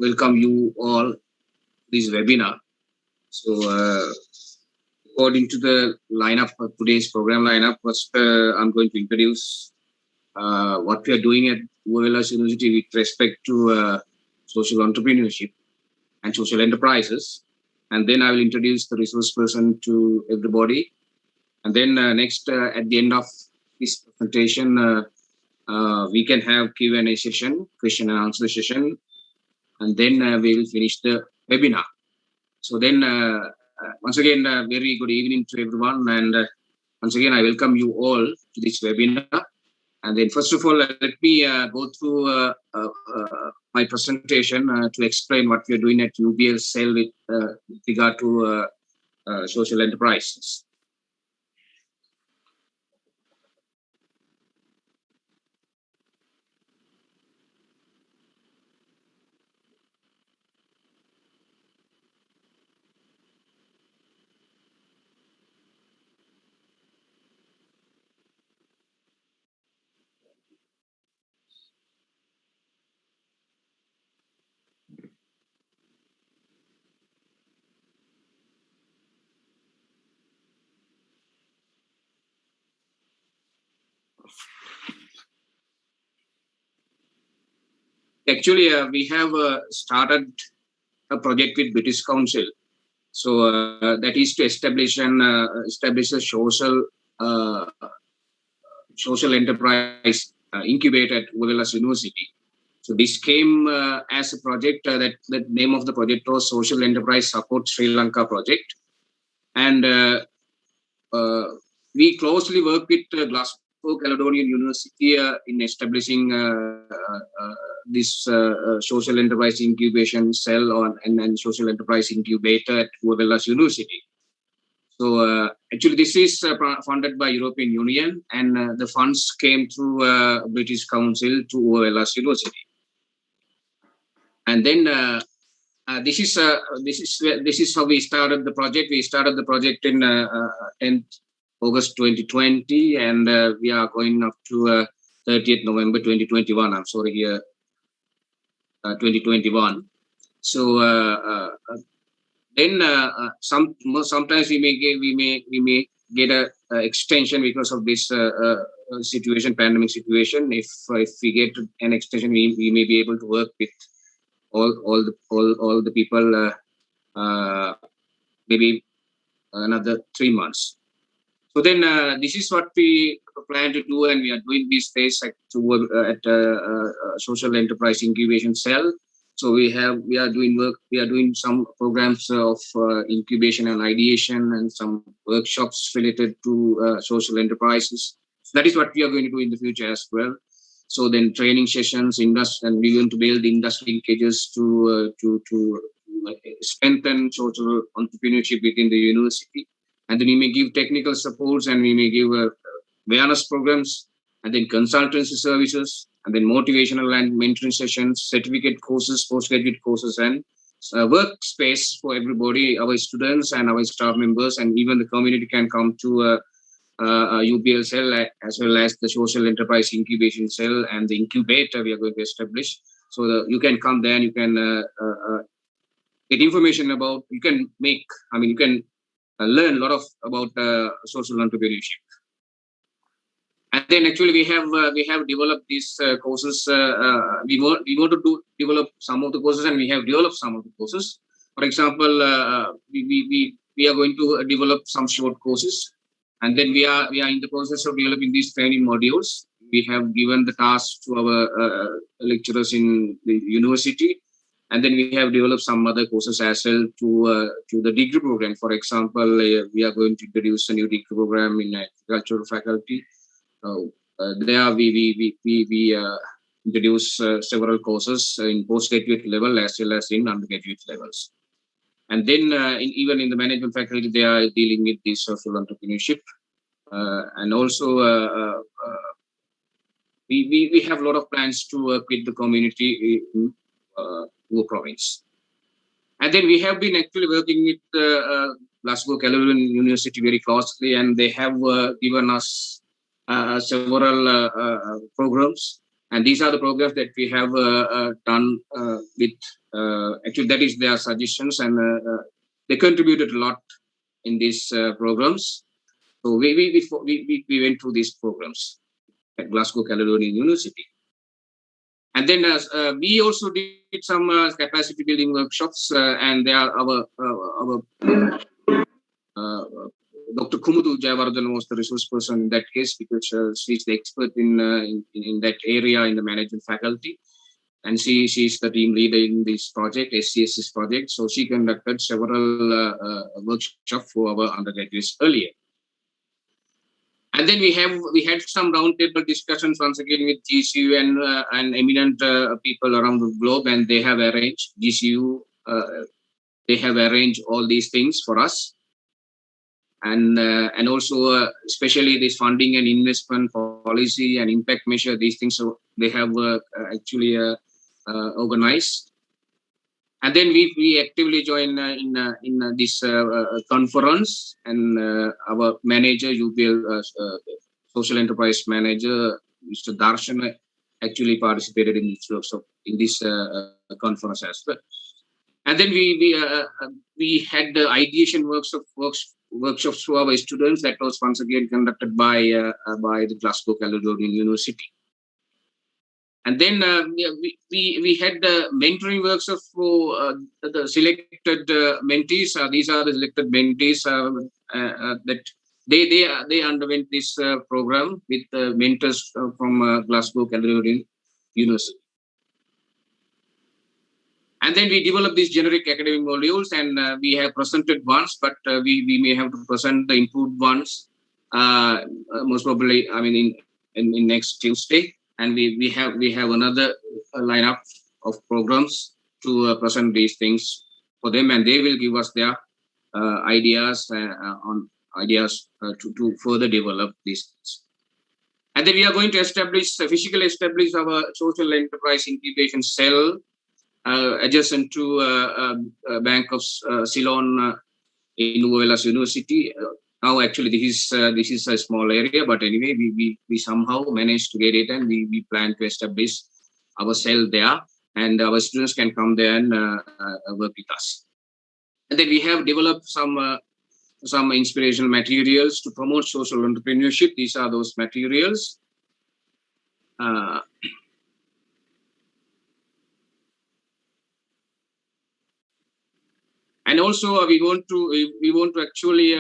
welcome you all to this webinar. So, according to the lineup of today's program lineup, first I'm going to introduce what we are doing at UOLS University with respect to social entrepreneurship and social enterprises. And then I will introduce the resource person to everybody. And then next, at the end of this presentation, we can have Q&A session, question and answer session, and then we will finish the webinar. So then, once again, very good evening to everyone, and once again, I welcome you all to this webinar. And then, first of all, let me go through my presentation to explain what we are doing at UBL Cell with regard to social enterprises. Actually, we have started a project with British Council. So that is to establish a social enterprise incubator at UOLS University. So this came as a project. That the name of the project was Social Enterprise Support Sri Lanka Project, and we closely work with Glasgow Caledonian University in establishing this social enterprise incubation cell and social enterprise incubator at UOLS University. So actually, this is funded by European Union, and the funds came through British Council to UOLS University. And then this is how we started the project. We started the project in 10th August 2020, and we are going up to 30th November 2021. I'm sorry here, 2021. So then sometimes we may get a extension because of this situation, pandemic situation. If we get an extension, we may be able to work with all the people maybe another 3 months. So then this is what we plan to do, and we are doing this phase at social enterprise incubation cell. So we are doing some programs of incubation and ideation, and some workshops related to social enterprises. So that is what we are going to do in the future as well. So then training sessions, and we're going to build industry linkages to strengthen social entrepreneurship within the university. And then we may give technical supports, and we may give awareness programs, and then consultancy services, and then motivational and mentoring sessions, certificate courses, postgraduate courses, and workspace for everybody, our students and our staff members, and even the community can come to UBL cell, as well as the social enterprise incubation cell and the incubator we are going to establish. So you can come there and you can get information about, you can learn a lot about social entrepreneurship. And then actually we have developed these courses. We want to develop some of the courses, and we have developed some of the courses. For example, we are going to develop some short courses, and then we are in the process of developing these training modules. We have given the task to our lecturers in the university, and then we have developed some other courses as well to the degree program. For example, we are going to introduce a new degree program in agricultural faculty. There we introduce several courses in postgraduate level as well as in undergraduate levels. And then even in the management faculty, they are dealing with this social entrepreneurship. And also we have a lot of plans to work with the community in Ua province. And then we have been actually working with Glasgow Caledonian University very closely, and they have given us several programs, And these are the programs that we have done with, actually that is their suggestions, and they contributed a lot in these programs. So we went through these programs at Glasgow Caledonian University. And then we also did some capacity building workshops, and they are our Dr. Kumudu Jayavardhan was the resource person in that case, because she's the expert in that area in the management faculty, and she's the team leader in this project, SCSS project. So she conducted several workshops for our undergraduates earlier. And then we had some roundtable discussions once again with GCU and eminent people around the globe, and they have arranged GCU. They have arranged all these things for us, and also especially this funding and investment policy and impact measure. These things, so they have actually organized. And then we actively join in this conference, and our manager, UPL social enterprise manager, Mr. Darshan, actually participated in this workshop, in this conference as well. And then we had the ideation workshops for our students. That was once again conducted by the Glasgow Caledonian University. And then we had the mentoring workshops for the selected mentees. These are the selected mentees that they underwent this program with mentors from Glasgow Caledonian University. And then we developed these generic academic modules, and we have presented once, but we may have to present the improved ones most probably, I mean, in next Tuesday. And we have another lineup of programs to present these things for them, and they will give us their ideas to further develop these things. And then we are going to physically establish our social enterprise incubation cell adjacent to Bank of Ceylon in Uvelas University. Now, actually, this is a small area, but anyway, we somehow managed to get it, and we plan to establish our cell there, and our students can come there and work with us. And then we have developed some inspirational materials to promote social entrepreneurship. These are those materials. And also, we want to actually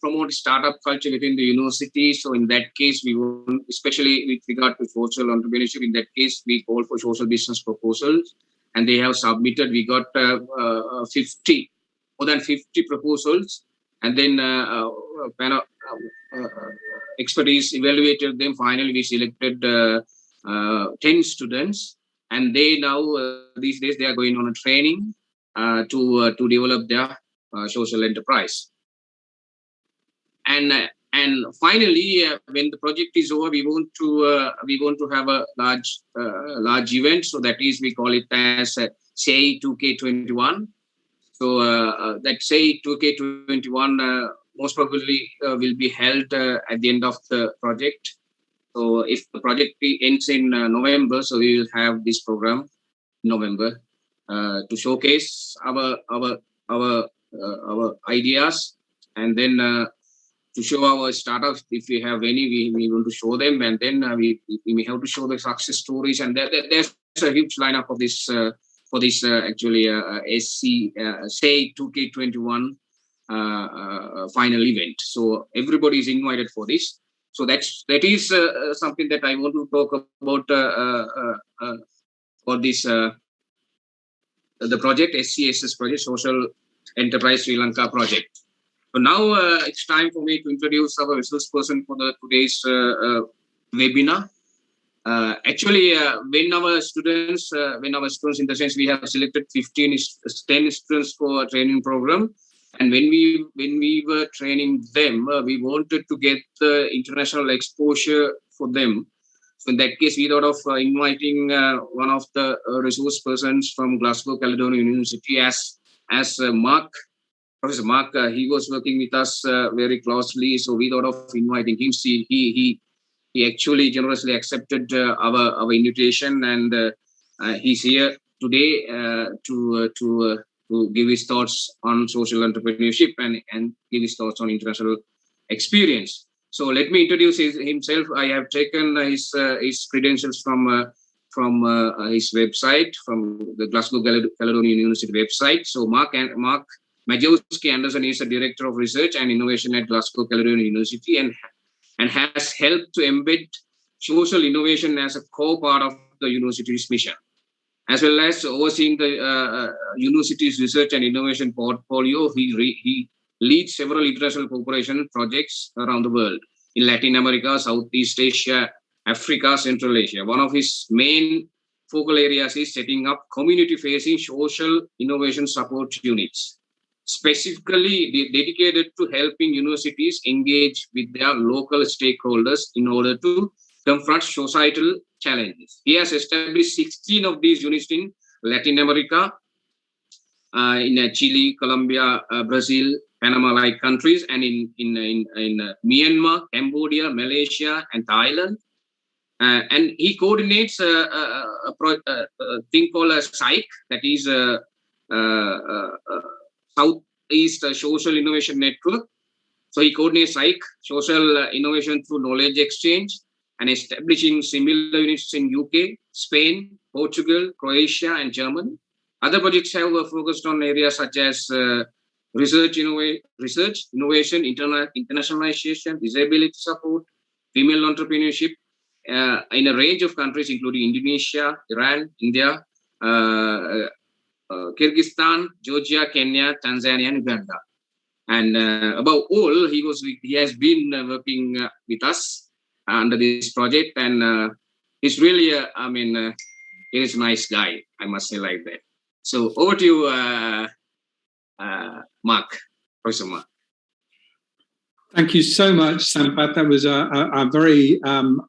promote startup culture within the university. So in that case, we want, especially with regard to social entrepreneurship, in that case, we call for social business proposals, and they have submitted. We got more than 50 proposals, and then expertise evaluated them. Finally, we selected 10 students, and they now these days they are going on a training to develop their social enterprise. And finally, when the project is over, we want to have a large event. So that is, we call it as SAY 2K21. So that SAY 2K21 most probably will be held at the end of the project. So if the project ends in November, so we will have this program in November. To showcase our ideas, and then to show our startups. If we have any, we want to show them, and then we may have to show the success stories. And there's a huge lineup of this for this actually SAY 2K21 final event. So everybody is invited for this. So that is something that I want to talk about for this. The project, SCSS project, Social Enterprise Sri Lanka project. So now it's time for me to introduce our resource person for today's webinar. Actually, when our students, in the sense we have selected 10 students for a training program, and when we were training them, we wanted to get the international exposure for them. So in that case, we thought of inviting one of the resource persons from Glasgow Caledonian University as Mark, Professor Mark. He was working with us very closely, so we thought of inviting him. He he actually generously accepted our invitation, and he's here today to give his thoughts on social entrepreneurship and give his thoughts on international experience. So let me introduce himself. I have taken his credentials from his website, from the Glasgow Caledonian University website. So Mark Majewski Anderson is the Director of Research and Innovation at Glasgow Caledonian University, and has helped to embed social innovation as a core part of the university's mission, as well as overseeing the university's research and innovation portfolio. He leads several international cooperation projects around the world, in Latin America, Southeast Asia, Africa, Central Asia. One of his main focal areas is setting up community-facing social innovation support units, specifically dedicated to helping universities engage with their local stakeholders in order to confront societal challenges. He has established 16 of these units in Latin America, in Chile, Colombia, Brazil, Panama-like countries, and in Myanmar, Cambodia, Malaysia, and Thailand. And he coordinates a thing called a SIKE, that is Southeast Social Innovation Network. So he coordinates SIKE, social innovation through knowledge exchange, and establishing similar units in UK, Spain, Portugal, Croatia, and Germany. Other projects have focused on areas such as research, innovation, internationalization, disability support, female entrepreneurship, in a range of countries, including Indonesia, Iran, India, Kyrgyzstan, Georgia, Kenya, Tanzania, and Uganda. And above all, he has been working with us under this project, and he's really, he is a nice guy, I must say like that. So over to you, Mark, Professor Mark. Thank you so much, Sampath. That was a very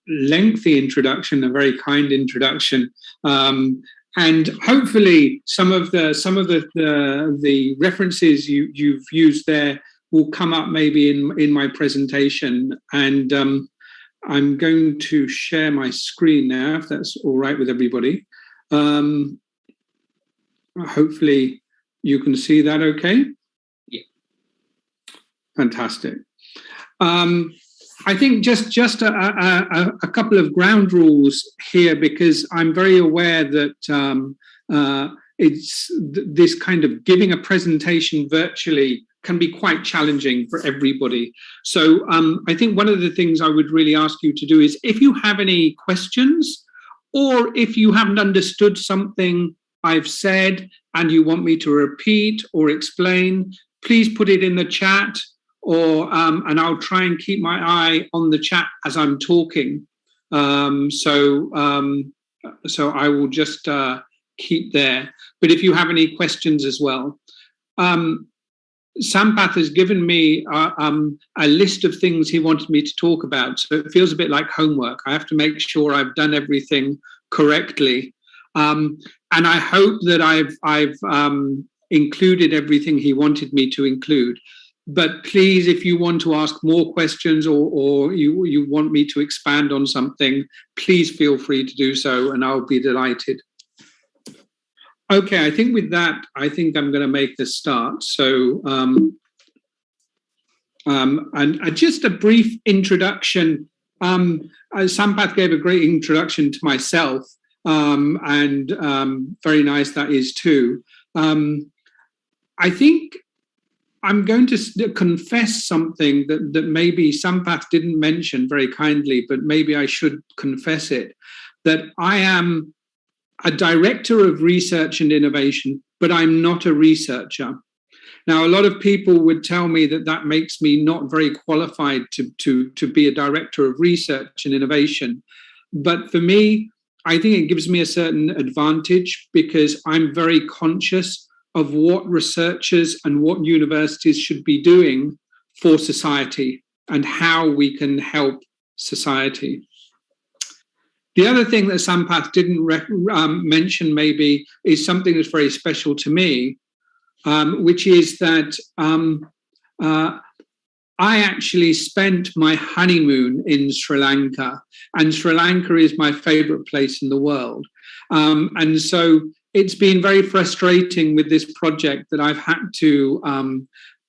lengthy introduction, a very kind introduction, and hopefully some of the references you've used there will come up maybe in my presentation. And I'm going to share my screen now, if that's all right with everybody. Hopefully you can see that okay? Yeah. Fantastic. I think just a couple of ground rules here, because I'm very aware that it's this kind of giving a presentation virtually can be quite challenging for everybody. So I think one of the things I would really ask you to do is, if you have any questions, or if you haven't understood something I've said and you want me to repeat or explain, please put it in the chat, or and I'll try and keep my eye on the chat as I'm talking. So I will just keep there. But if you have any questions as well. Sampath has given me a list of things he wanted me to talk about, so it feels a bit like homework. I have to make sure I've done everything correctly, and I hope that I've included everything he wanted me to include. But please, if you want to ask more questions, or you want me to expand on something, please feel free to do so, and I'll be delighted. Okay, I think with that, I think I'm going to make the start. So, and just a brief introduction. Sampath gave a great introduction to myself, and very nice that is too. I think I'm going to confess something that maybe Sampath didn't mention very kindly, but maybe I should confess it, that I am a director of research and innovation, but I'm not a researcher. Now, a lot of people would tell me that makes me not very qualified to be a director of research and innovation. But for me, I think it gives me a certain advantage, because I'm very conscious of what researchers and what universities should be doing for society and how we can help society. The other thing that Sampath didn't mention maybe is something that's very special to me, which is that I actually spent my honeymoon in Sri Lanka, and Sri Lanka is my favorite place in the world. And so it's been very frustrating with this project that I've had to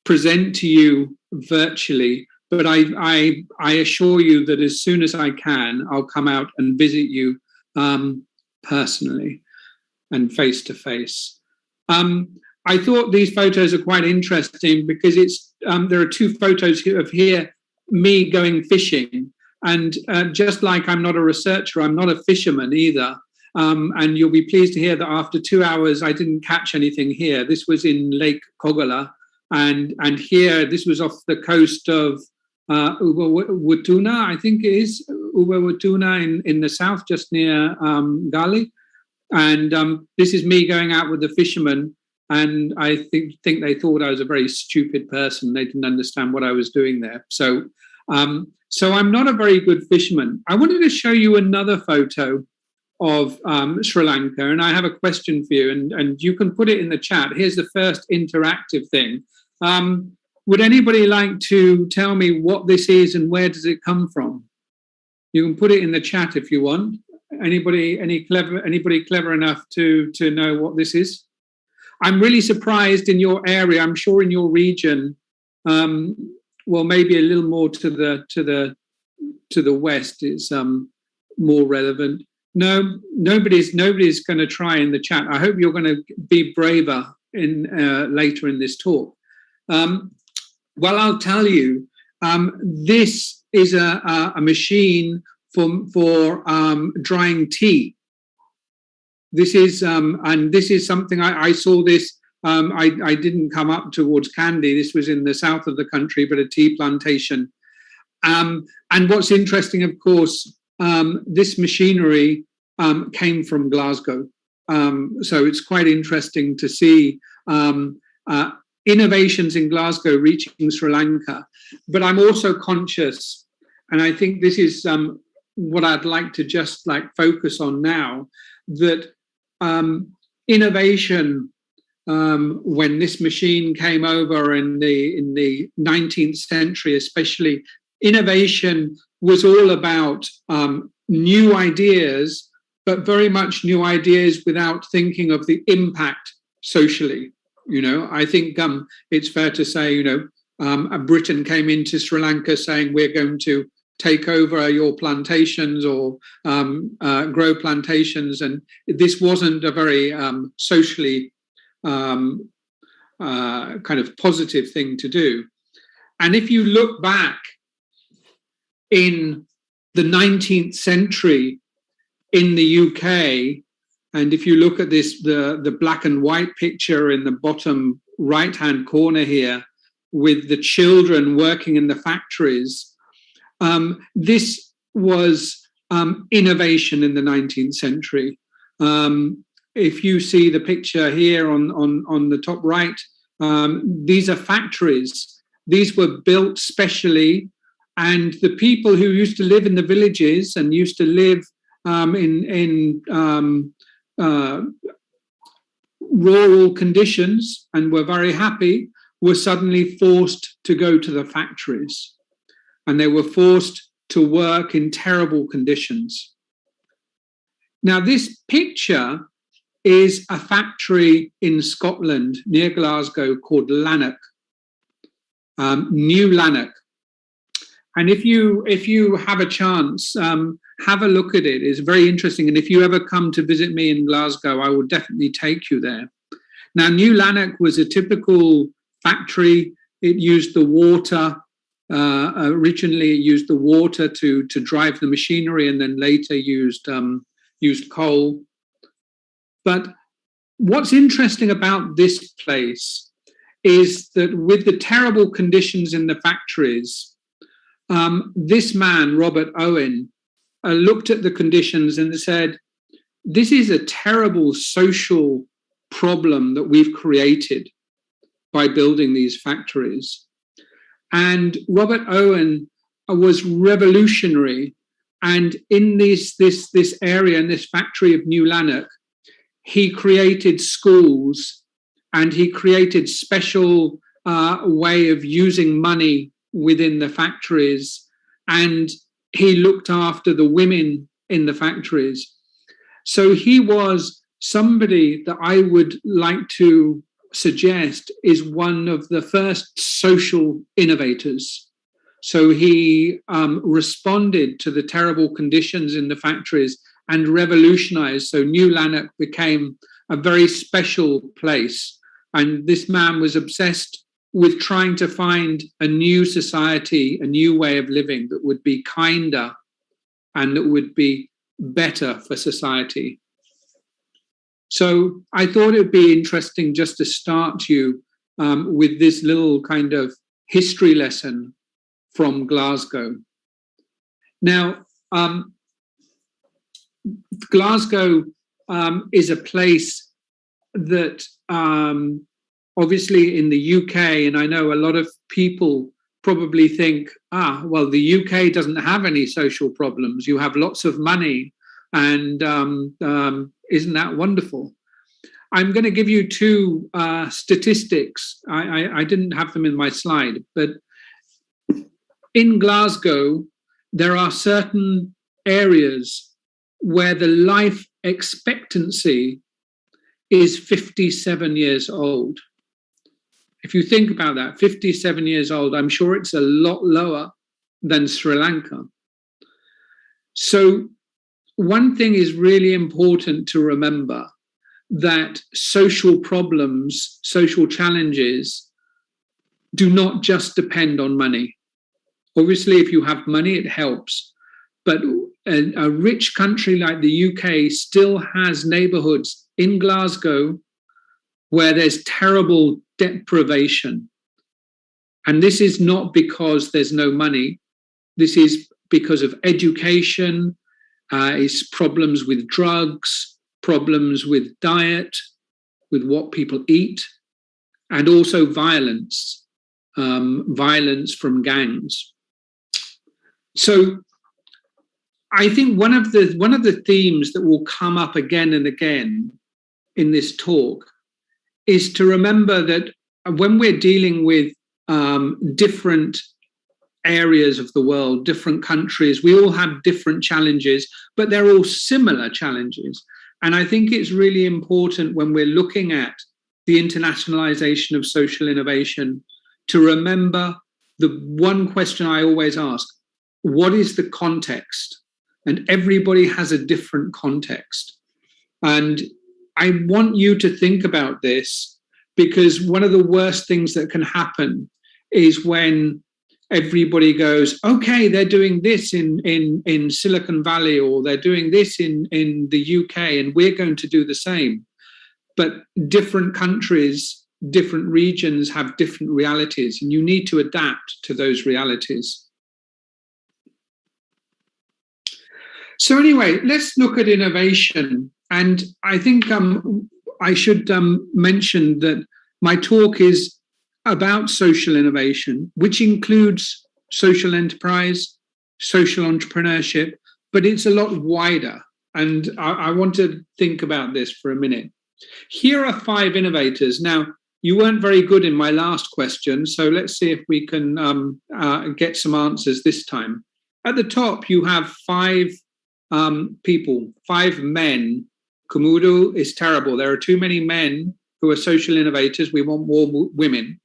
present to you virtually. But I assure you that as soon as I can, I'll come out and visit you personally and face to face. I thought these photos are quite interesting because there are two photos of here, me going fishing. And just like I'm not a researcher, I'm not a fisherman either. And you'll be pleased to hear that after 2 hours, I didn't catch anything here. This was in Lake Koggala. And here, this was off the coast of Ubawatuna, I think it is, Ubawatuna in the south, just near Gali. And this is me going out with the fishermen. And I think they thought I was a very stupid person. They didn't understand what I was doing there. So I'm not a very good fisherman. I wanted to show you another photo of Sri Lanka, and I have a question for you, and you can put it in the chat. Here's the first interactive thing. Would anybody like to tell me what this is and where does it come from? You can put it in the chat if you want. Anybody clever enough to know what this is? I'm really surprised in your area. I'm sure in your region, well, maybe a little more to the west is more relevant. No, nobody's going to try in the chat. I hope you're going to be braver in later in this talk. Well, I'll tell you. This is a machine for drying tea. This is and this is something I saw this. I didn't come up towards Kandy. This was in the south of the country, but a tea plantation. And what's interesting, of course, this machinery came from Glasgow. So it's quite interesting to see innovations in Glasgow reaching Sri Lanka. But I'm also conscious, and I think this is what I'd like to just focus on now, that innovation, when this machine came over in the 19th century, especially, innovation was all about new ideas, but very much new ideas without thinking of the impact socially. I think it's fair to say, Britain came into Sri Lanka saying we're going to take over your plantations or grow plantations, and this wasn't a very socially kind of positive thing to do. And if you look back in the 19th century in the UK, and if you look at this, the black and white picture in the bottom right-hand corner here with the children working in the factories, this was innovation in the 19th century. If you see the picture here on the top right, these are factories. These were built specially, and the people who used to live in the villages and used to live in rural conditions and were very happy were suddenly forced to go to the factories. And they were forced to work in terrible conditions. Now, this picture is a factory in Scotland near Glasgow called Lanark, New Lanark. And if you have a chance, have a look at it. It's very interesting. And if you ever come to visit me in Glasgow, I will definitely take you there. Now, New Lanark was a typical factory. It used the water. Originally, it used the water to drive the machinery, and then later used coal. But what's interesting about this place is that with the terrible conditions in the factories, this man, Robert Owen, looked at the conditions and said, this is a terrible social problem that we've created by building these factories. And Robert Owen was revolutionary. And in this area, in this factory of New Lanark, he created schools, and he created special way of using money within the factories, and he looked after the women in the factories. So he was somebody that I would like to suggest is one of the first social innovators. So he responded to the terrible conditions in the factories and revolutionized. So New Lanark became a very special place. And this man was obsessed with trying to find a new society, a new way of living that would be kinder and that would be better for society. So I thought it would be interesting just to start you with this little kind of history lesson from Glasgow. Now, Glasgow is a place that obviously in the UK, and I know a lot of people probably think, well, the UK doesn't have any social problems. You have lots of money, and isn't that wonderful? I'm going to give you two statistics. I didn't have them in my slide, but in Glasgow, there are certain areas where the life expectancy is 57 years old. If you think about that, 57 years old, I'm sure it's a lot lower than Sri Lanka. So one thing is really important to remember, that social problems, social challenges do not just depend on money. Obviously, if you have money, it helps. But a rich country like the UK still has neighborhoods in Glasgow where there's terrible deprivation. And this is not because there's no money. This is because of education, it's problems with drugs, problems with diet, with what people eat, and also violence, violence from gangs. So I think one of the themes that will come up again and again in this talk is to remember that when we're dealing with different areas of the world, different countries, we all have different challenges, but they're all similar challenges. And I think it's really important when we're looking at the internationalization of social innovation to remember the one question I always ask: what is the context? And everybody has a different context. And I want you to think about this, because one of the worst things that can happen is when everybody goes, okay, they're doing this in Silicon Valley, or they're doing this in the UK, and we're going to do the same. But different countries, different regions have different realities, and you need to adapt to those realities. So anyway, let's look at innovation. And I think I should mention that my talk is about social innovation, which includes social enterprise, social entrepreneurship, but it's a lot wider. And I want to think about this for a minute. Here are 5 innovators. Now, you weren't very good in my last question, so let's see if we can get some answers this time. At the top, you have 5 people, 5 men. Kumudu is terrible. There are too many men who are social innovators. We want more women.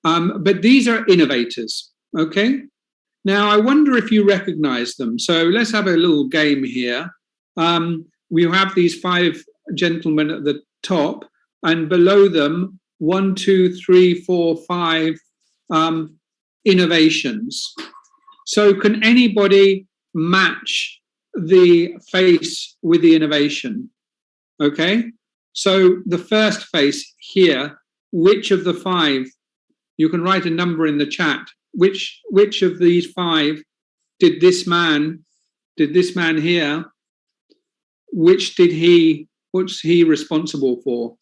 But these are innovators, okay? Now, I wonder if you recognize them. So let's have a little game here. We have these 5 gentlemen at the top, and below them, 1, 2, 3, 4, 5 innovations. So can anybody match the face with the innovation? Okay, so the first face here, which of the 5, you can write a number in the chat, which of these 5 did this man here, what's he responsible for?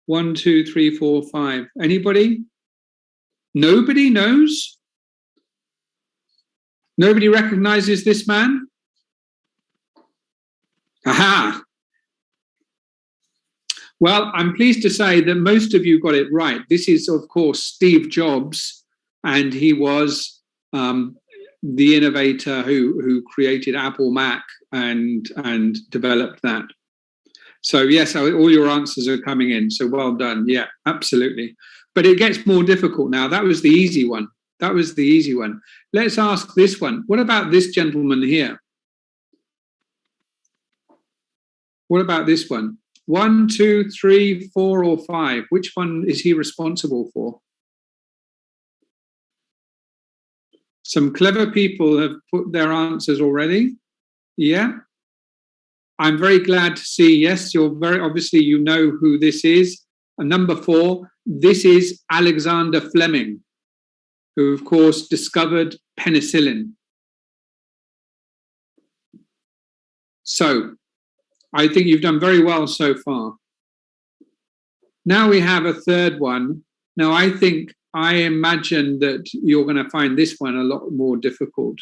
1, 2, 3, 4, 5. Anybody? Nobody knows? Nobody recognizes this man? Aha! Well, I'm pleased to say that most of you got it right. This is, of course, Steve Jobs. and he was the innovator who created Apple Mac and developed that. So yes, all your answers are coming in. So well done. Yeah, absolutely. But it gets more difficult now. That was the easy one. Let's ask this one. What about this gentleman here? What about this one? 1, 2, 3, 4, or 5? Which one is he responsible for? Some clever people have put their answers already. Yeah. I'm very glad to see, yes, you're very, obviously you know who this is. And number 4, this is Alexander Fleming, who of course discovered penicillin. So I think you've done very well so far. Now we have a third one. Now I imagine that you're going to find this one a lot more difficult.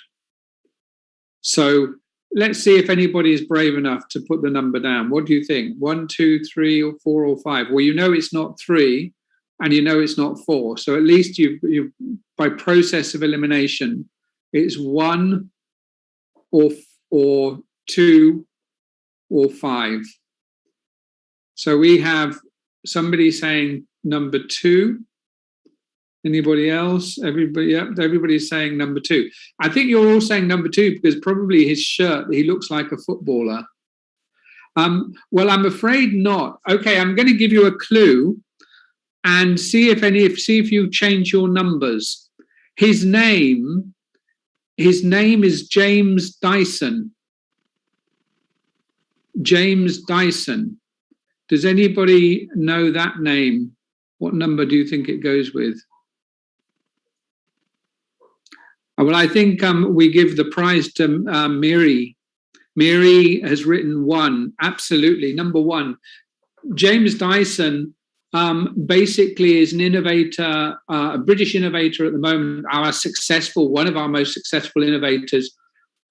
So let's see if anybody is brave enough to put the number down. What do you think? 1, 2, 3, or 4, or 5? Well, you know it's not 3, and you know it's not 4. So at least you by process of elimination, it's 1 or 2 or 5. So we have somebody saying number 2. Anybody else? Everybody, yeah, everybody's saying number 2. I think you're all saying number 2 because probably his shirt, he looks like a footballer. Well, I'm afraid not. Okay, I'm going to give you a clue and see if you change your numbers. His name is James Dyson. James Dyson. Does anybody know that name? What number do you think it goes with? Well, I think we give the prize to Miri. Miri has written 1. Absolutely, number 1. James Dyson basically is an innovator, a British innovator at the moment, one of our most successful innovators,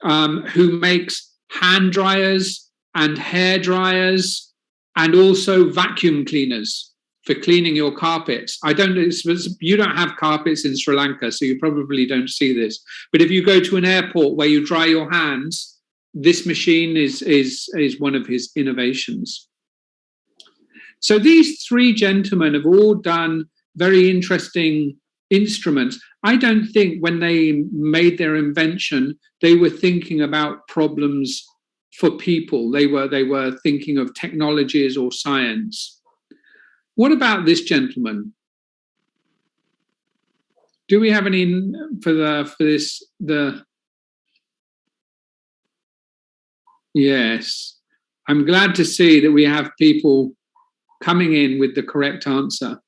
who makes hand dryers and hair dryers and also vacuum cleaners for cleaning your carpets. You don't have carpets in Sri Lanka, so you probably don't see this. But if you go to an airport where you dry your hands, this machine is one of his innovations. So these 3 gentlemen have all done very interesting instruments. I don't think when they made their invention, they were thinking about problems for people. They were thinking of technologies or science. What about this gentleman? Do we have any for this? Yes. I'm glad to see that we have people coming in with the correct answer.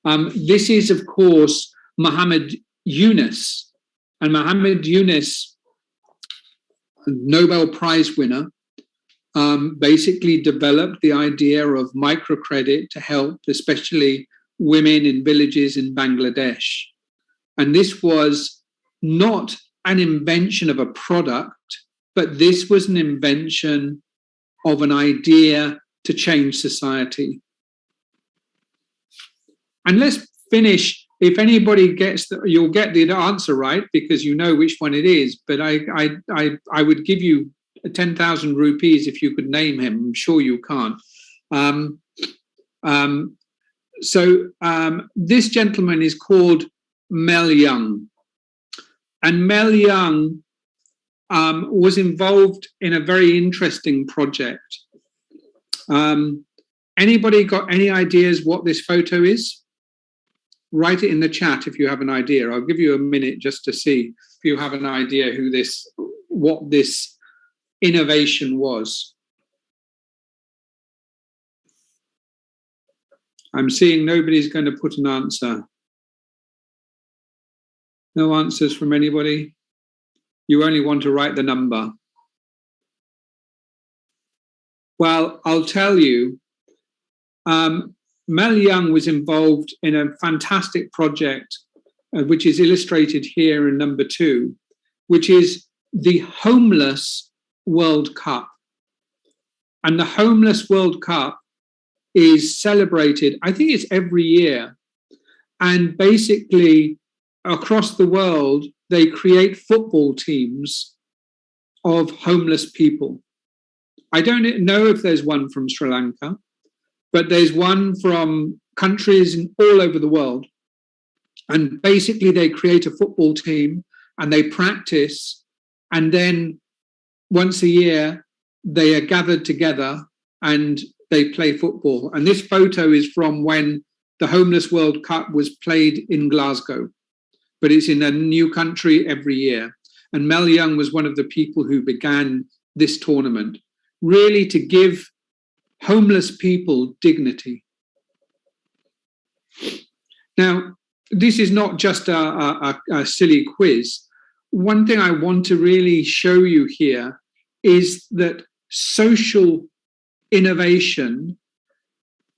This is, of course, Muhammad Yunus. And Muhammad Yunus, Nobel Prize winner, basically developed the idea of microcredit to help especially women in villages in Bangladesh. And this was not an invention of a product, but this was an invention of an idea to change society. And let's finish. If anybody gets you'll get the answer right because you know which one it is, but I would give you 10,000 rupees if you could name him. I'm sure you can't. This gentleman is called Mel Young. And Mel Young was involved in a very interesting project. Anybody got any ideas what this photo is? Write it in the chat if you have an idea. I'll give you a minute just to see if you have an idea what this innovation was. I'm seeing nobody's going to put an answer. No answers from anybody? You only want to write the number. Well, I'll tell you, Mel Young was involved in a fantastic project, which is illustrated here in number 2, which is the Homeless World Cup. And the Homeless World Cup is celebrated, I think it's every year. And basically, across the world, they create football teams of homeless people. I don't know if there's one from Sri Lanka, but there's one from countries all over the world. And basically, they create a football team and they practice. And then once a year, they are gathered together and they play football. And this photo is from when the Homeless World Cup was played in Glasgow, but it's in a new country every year. And Mel Young was one of the people who began this tournament, really to give homeless people dignity. Now, this is not just a silly quiz. One thing I want to really show you here is that social innovation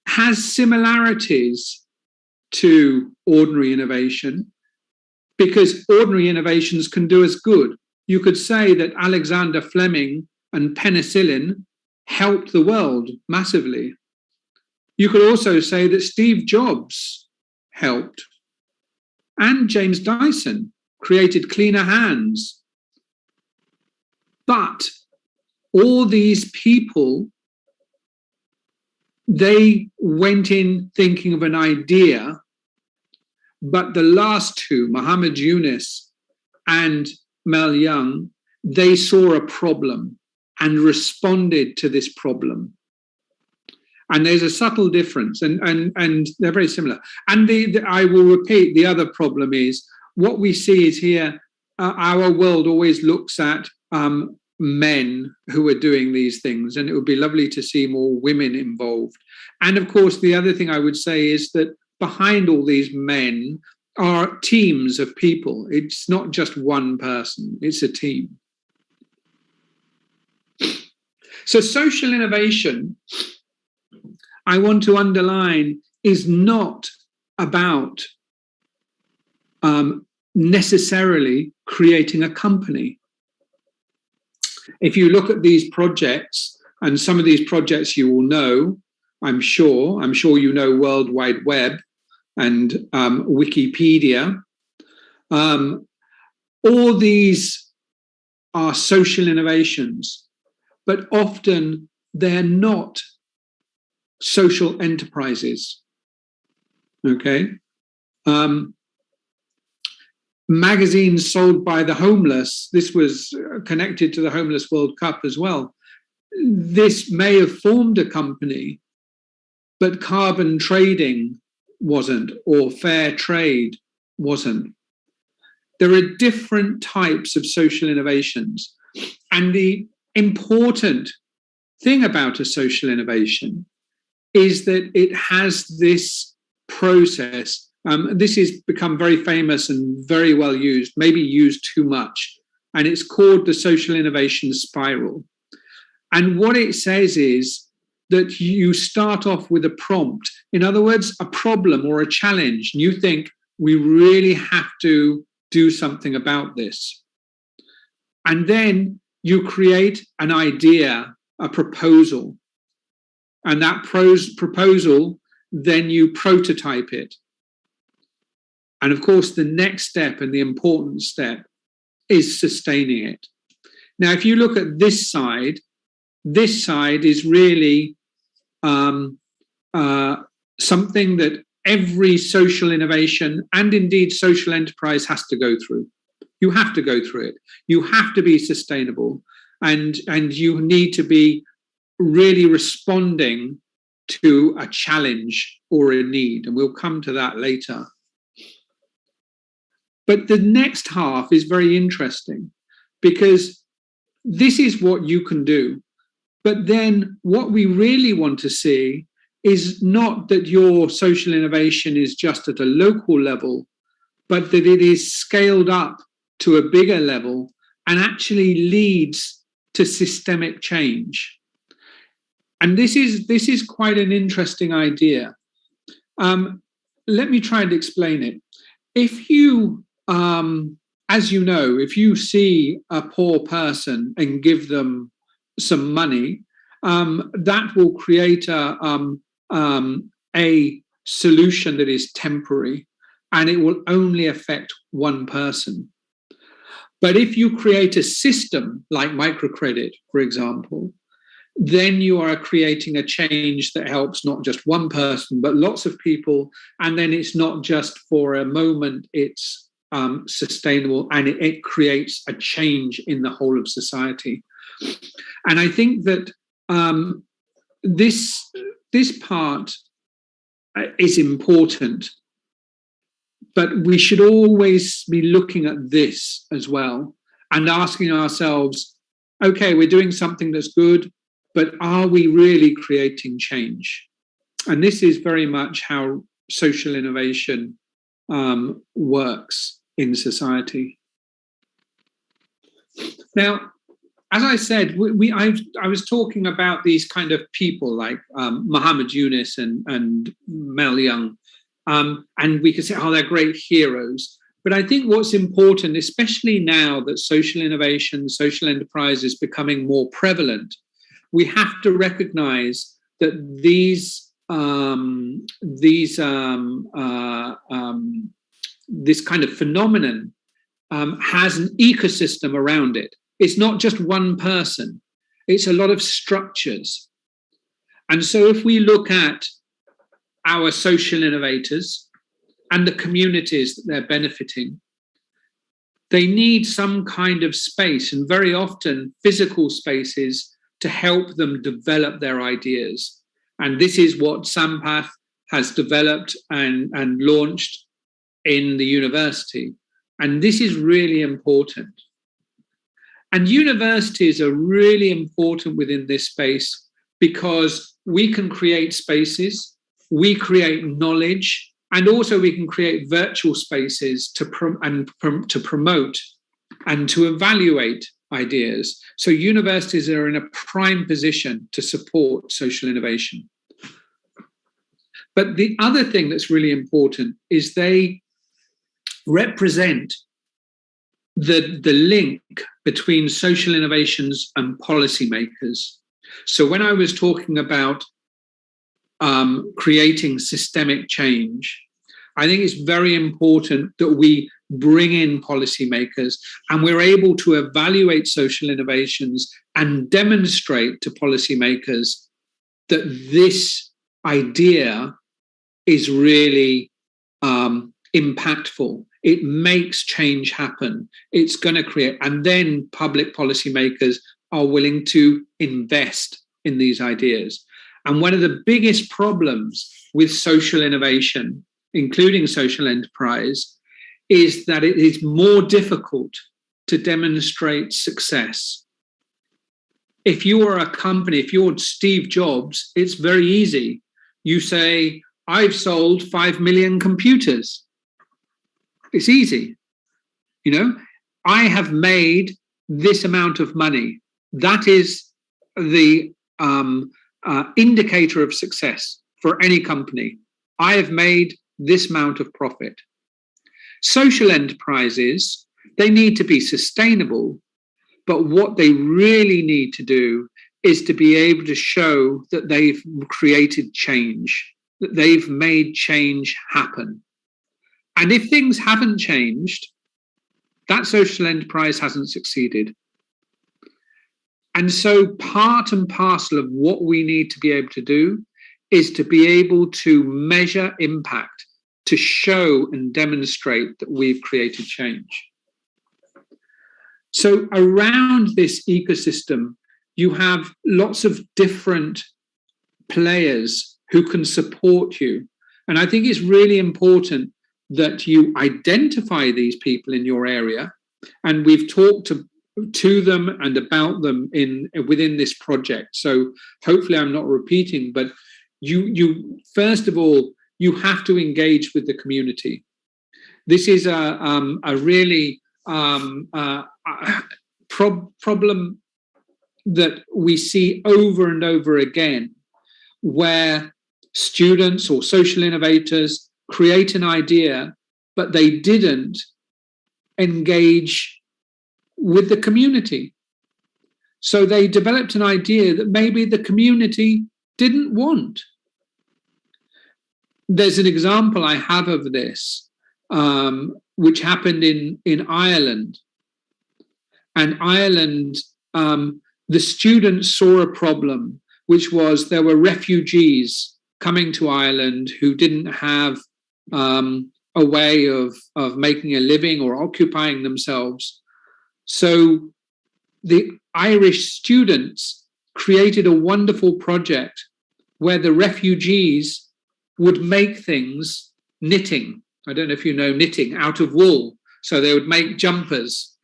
has similarities to ordinary innovation, because ordinary innovations can do us good. You could say that Alexander Fleming and penicillin helped the world massively. You could also say that Steve Jobs helped, and James Dyson created cleaner hands. But all these people, they went in thinking of an idea, but the last two, Muhammad Yunus and Mel Young, they saw a problem and responded to this problem. And there's a subtle difference, and they're very similar. And I will repeat, the other problem is what we see is here, our world always looks at men who are doing these things, and it would be lovely to see more women involved. And of course, the other thing I would say is that behind all these men are teams of people. It's not just one person, it's a team. So social innovation, I want to underline, is not about necessarily creating a company. If you look at these projects, and some of these projects you will know, I'm sure you know World Wide Web and Wikipedia. All these are social innovations, but often they're not social enterprises. Okay? Magazines sold by the homeless, this was connected to the Homeless World Cup as well. This may have formed a company, but carbon trading wasn't, or fair trade wasn't. There are different types of social innovations. And the important thing about a social innovation is that it has this process. This has become very famous and very well used, maybe used too much. And it's called the social innovation spiral. And what it says is that you start off with a prompt. In other words, a problem or a challenge. And you think, we really have to do something about this. And then you create an idea, a proposal. And that proposal, then you prototype it. And of course, the next step and the important step is sustaining it. Now, if you look at this side is really something that every social innovation and indeed social enterprise has to go through. You have to go through it. You have to be sustainable, and you need to be really responding to a challenge or a need. And we'll come to that later. But the next half is very interesting, because this is what you can do. But then what we really want to see is not that your social innovation is just at a local level, but that it is scaled up to a bigger level and actually leads to systemic change. And this is quite an interesting idea. Let me try and explain it. If you, as you know, if you see a poor person and give them some money, that will create a solution that is temporary. and it will only affect one person. But if you create a system like microcredit, for example, then you are creating a change that helps not just one person, but lots of people. And then it's not just for a moment, it's sustainable, and it creates a change in the whole of society. And I think that this part is important, but we should always be looking at this as well and asking ourselves, okay, we're doing something that's good, but are we really creating change? And this is very much how social innovation works in society. Now, as I said, I was talking about these kind of people like Muhammad Yunus and Mel Young, and we could say, oh, they're great heroes. But I think what's important, especially now that social innovation, social enterprise is becoming more prevalent, we have to recognize that this kind of phenomenon has an ecosystem around it. It's not just one person, it's a lot of structures. And so if we look at our social innovators and the communities that they're benefiting, they need some kind of space, and very often physical spaces, to help them develop their ideas. And this is what Sampath has developed and launched in the university. And this is really important. And universities are really important within this space because we can create spaces, we create knowledge, and also we can create virtual spaces to promote and to evaluate ideas. So universities are in a prime position to support social innovation. But the other thing that's really important is they represent the link between social innovations and policymakers. So when I was talking about creating systemic change, I think it's very important that we bring in policymakers and we're able to evaluate social innovations and demonstrate to policymakers that this idea is really impactful. It makes change happen. It's going to create, and then public policymakers are willing to invest in these ideas. And one of the biggest problems with social innovation, including social enterprise, is that it is more difficult to demonstrate success. If you are a company, if you're Steve Jobs, it's very easy. You say, I've sold 5 million computers. It's easy. You know, I have made this amount of money. That is the indicator of success for any company. I have made this amount of profit. Social enterprises, they need to be sustainable, but what they really need to do is to be able to show that they've created change, that they've made change happen. And if things haven't changed, that social enterprise hasn't succeeded. And so part and parcel of what we need to be able to do is to be able to measure impact, to show and demonstrate that we've created change. So around this ecosystem, you have lots of different players who can support you. And I think it's really important that you identify these people in your area. And we've talked to them and about them within this project. So hopefully I'm not repeating, but you first of all, you have to engage with the community. This is a really problem that we see over and over again, where students or social innovators create an idea, but they didn't engage with the community. So they developed an idea that maybe the community didn't want. There's an example I have of this. which happened in Ireland. And Ireland, the students saw a problem, which was there were refugees coming to Ireland who didn't have a way of making a living or occupying themselves. So the Irish students created a wonderful project where the refugees would make things, knitting. I don't know if you know knitting, out of wool. So they would make jumpers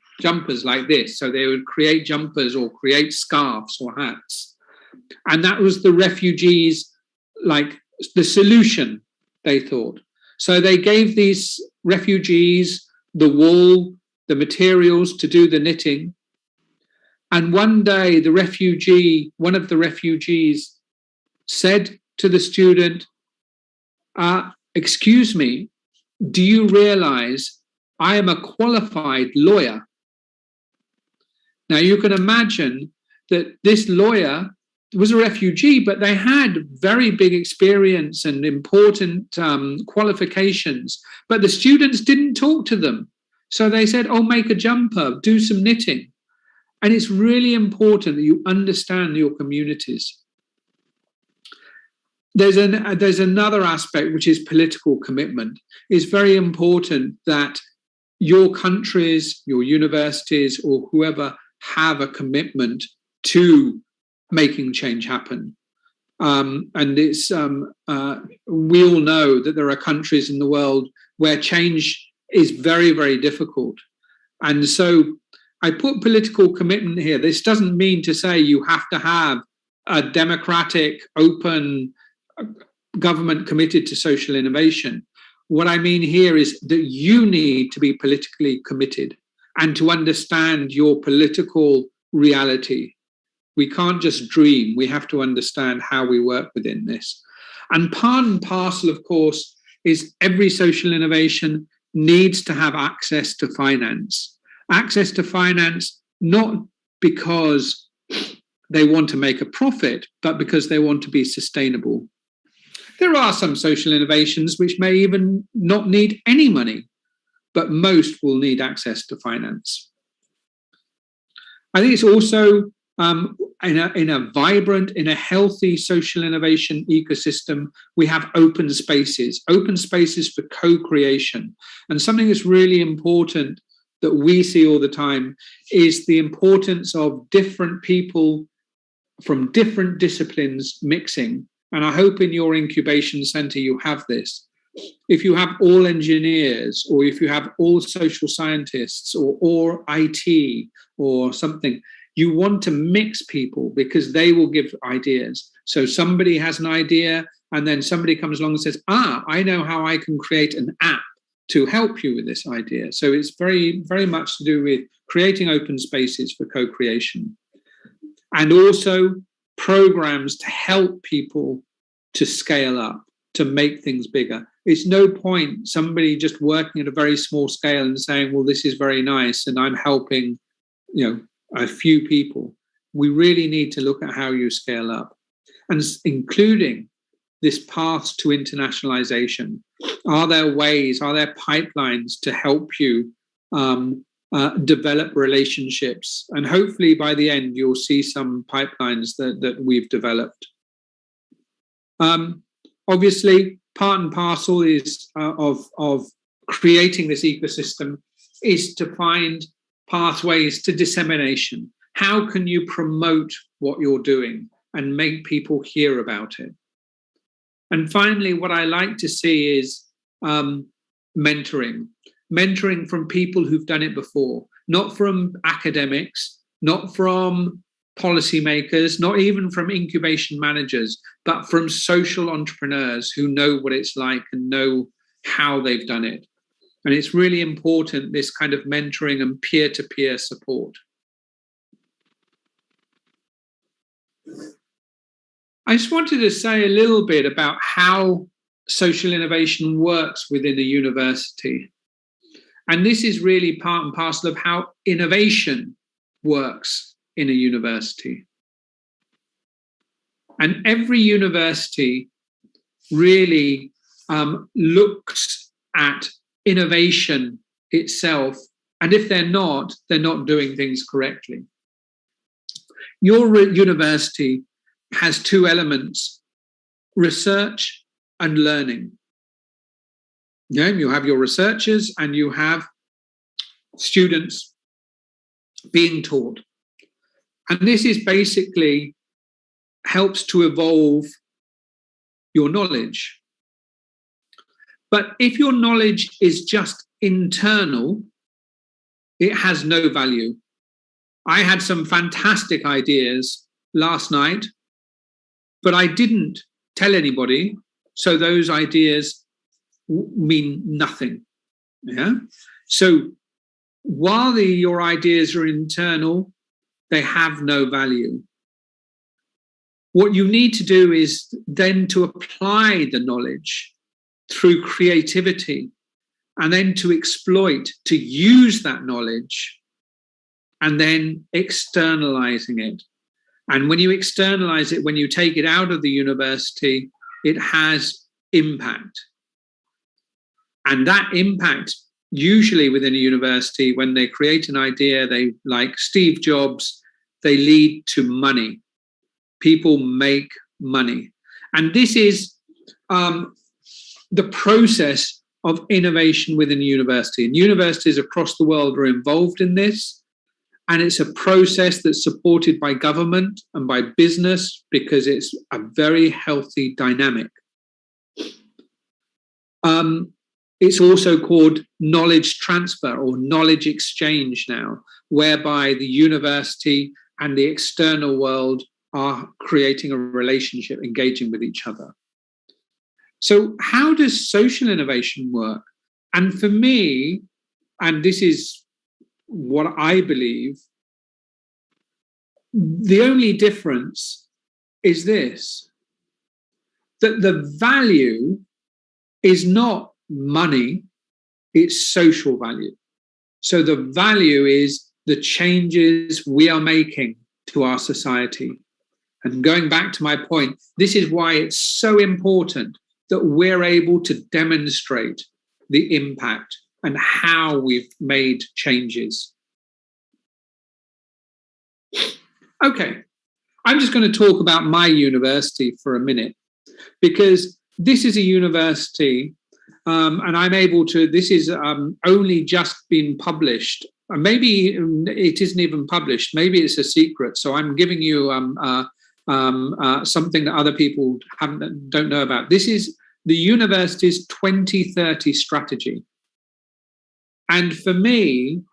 like this. So they would create jumpers or create scarves or hats. And that was the refugees, like the solution, they thought. So they gave these refugees the wool, the materials to do the knitting. And one day one of the refugees said to the student, excuse me, do you realize I am a qualified lawyer? Now you can imagine that this lawyer was a refugee, but they had very big experience and important qualifications, but the students didn't talk to them. So they said, oh, make a jumper, do some knitting. And it's really important that you understand your communities. There's another aspect, which is political commitment. It's very important that your countries, your universities, or whoever have a commitment to making change happen. And it's we all know that there are countries in the world where change is very, very difficult. And so I put political commitment here. This doesn't mean to say you have to have a democratic, open government committed to social innovation. What I mean here is that you need to be politically committed and to understand your political reality. We can't just dream. We have to understand how we work within this. And part and parcel, of course, is every social innovation needs to have access to finance. Access to finance, not because they want to make a profit, but because they want to be sustainable. There are some social innovations which may even not need any money, but most will need access to finance. I think it's also in a vibrant, in a healthy social innovation ecosystem, we have open spaces for co-creation. And something that's really important that we see all the time is the importance of different people from different disciplines mixing. And I hope in your incubation center you have this. If you have all engineers, or if you have all social scientists, or IT or something, you want to mix people because they will give ideas. So somebody has an idea and then somebody comes along and says, I know how I can create an app to help you with this idea. So it's very, very much to do with creating open spaces for co-creation. And also programs to help people to scale up, to make things bigger. It's no point somebody just working at a very small scale and saying, well, this is very nice and I'm helping, a few people. We really need to look at how you scale up, and including this path to internationalization. Are there ways, are there pipelines to help you develop relationships? And hopefully by the end, you'll see some pipelines that we've developed. Obviously, part and parcel is of creating this ecosystem is to find pathways to dissemination. How can you promote what you're doing and make people hear about it? And finally, what I like to see is mentoring from people who've done it before, not from academics, not from policymakers, not even from incubation managers, but from social entrepreneurs who know what it's like and know how they've done it. And it's really important, this kind of mentoring and peer-to-peer support. I just wanted to say a little bit about how social innovation works within a university. And this is really part and parcel of how innovation works in a university. And every university really looks at innovation itself. And if they're not doing things correctly. Your university has two elements: research and learning. Yeah, you have your researchers and you have students being taught. And this is basically helps to evolve your knowledge. But if your knowledge is just internal, it has no value. I had some fantastic ideas last night, but I didn't tell anybody, so those ideas mean nothing. Yeah. So while your ideas are internal, they have no value. What you need to do is then to apply the knowledge through creativity, and then to exploit, to use that knowledge, and then externalizing it. And when you externalize it, when you take it out of the university, it has impact. And that impact, usually within a university, when they create an idea, they, like Steve Jobs, they lead to money. People make money. And this is the process of innovation within a university. And universities across the world are involved in this. And it's a process that's supported by government and by business because it's a very healthy dynamic. It's also called knowledge transfer or knowledge exchange now, whereby the university and the external world are creating a relationship, engaging with each other. So how does social innovation work? And for me, and this is what I believe, the only difference is this, that the value is not money, it's social value. So the value is the changes we are making to our society. And going back to my point, this is why it's so important that we're able to demonstrate the impact and how we've made changes. Okay, I'm just going to talk about my university for a minute, because this is a university and I'm able to, this is only just been published. Maybe it isn't even published. Maybe it's a secret. So I'm giving you something that other people don't know about. This is the university's 2030 strategy. And for me,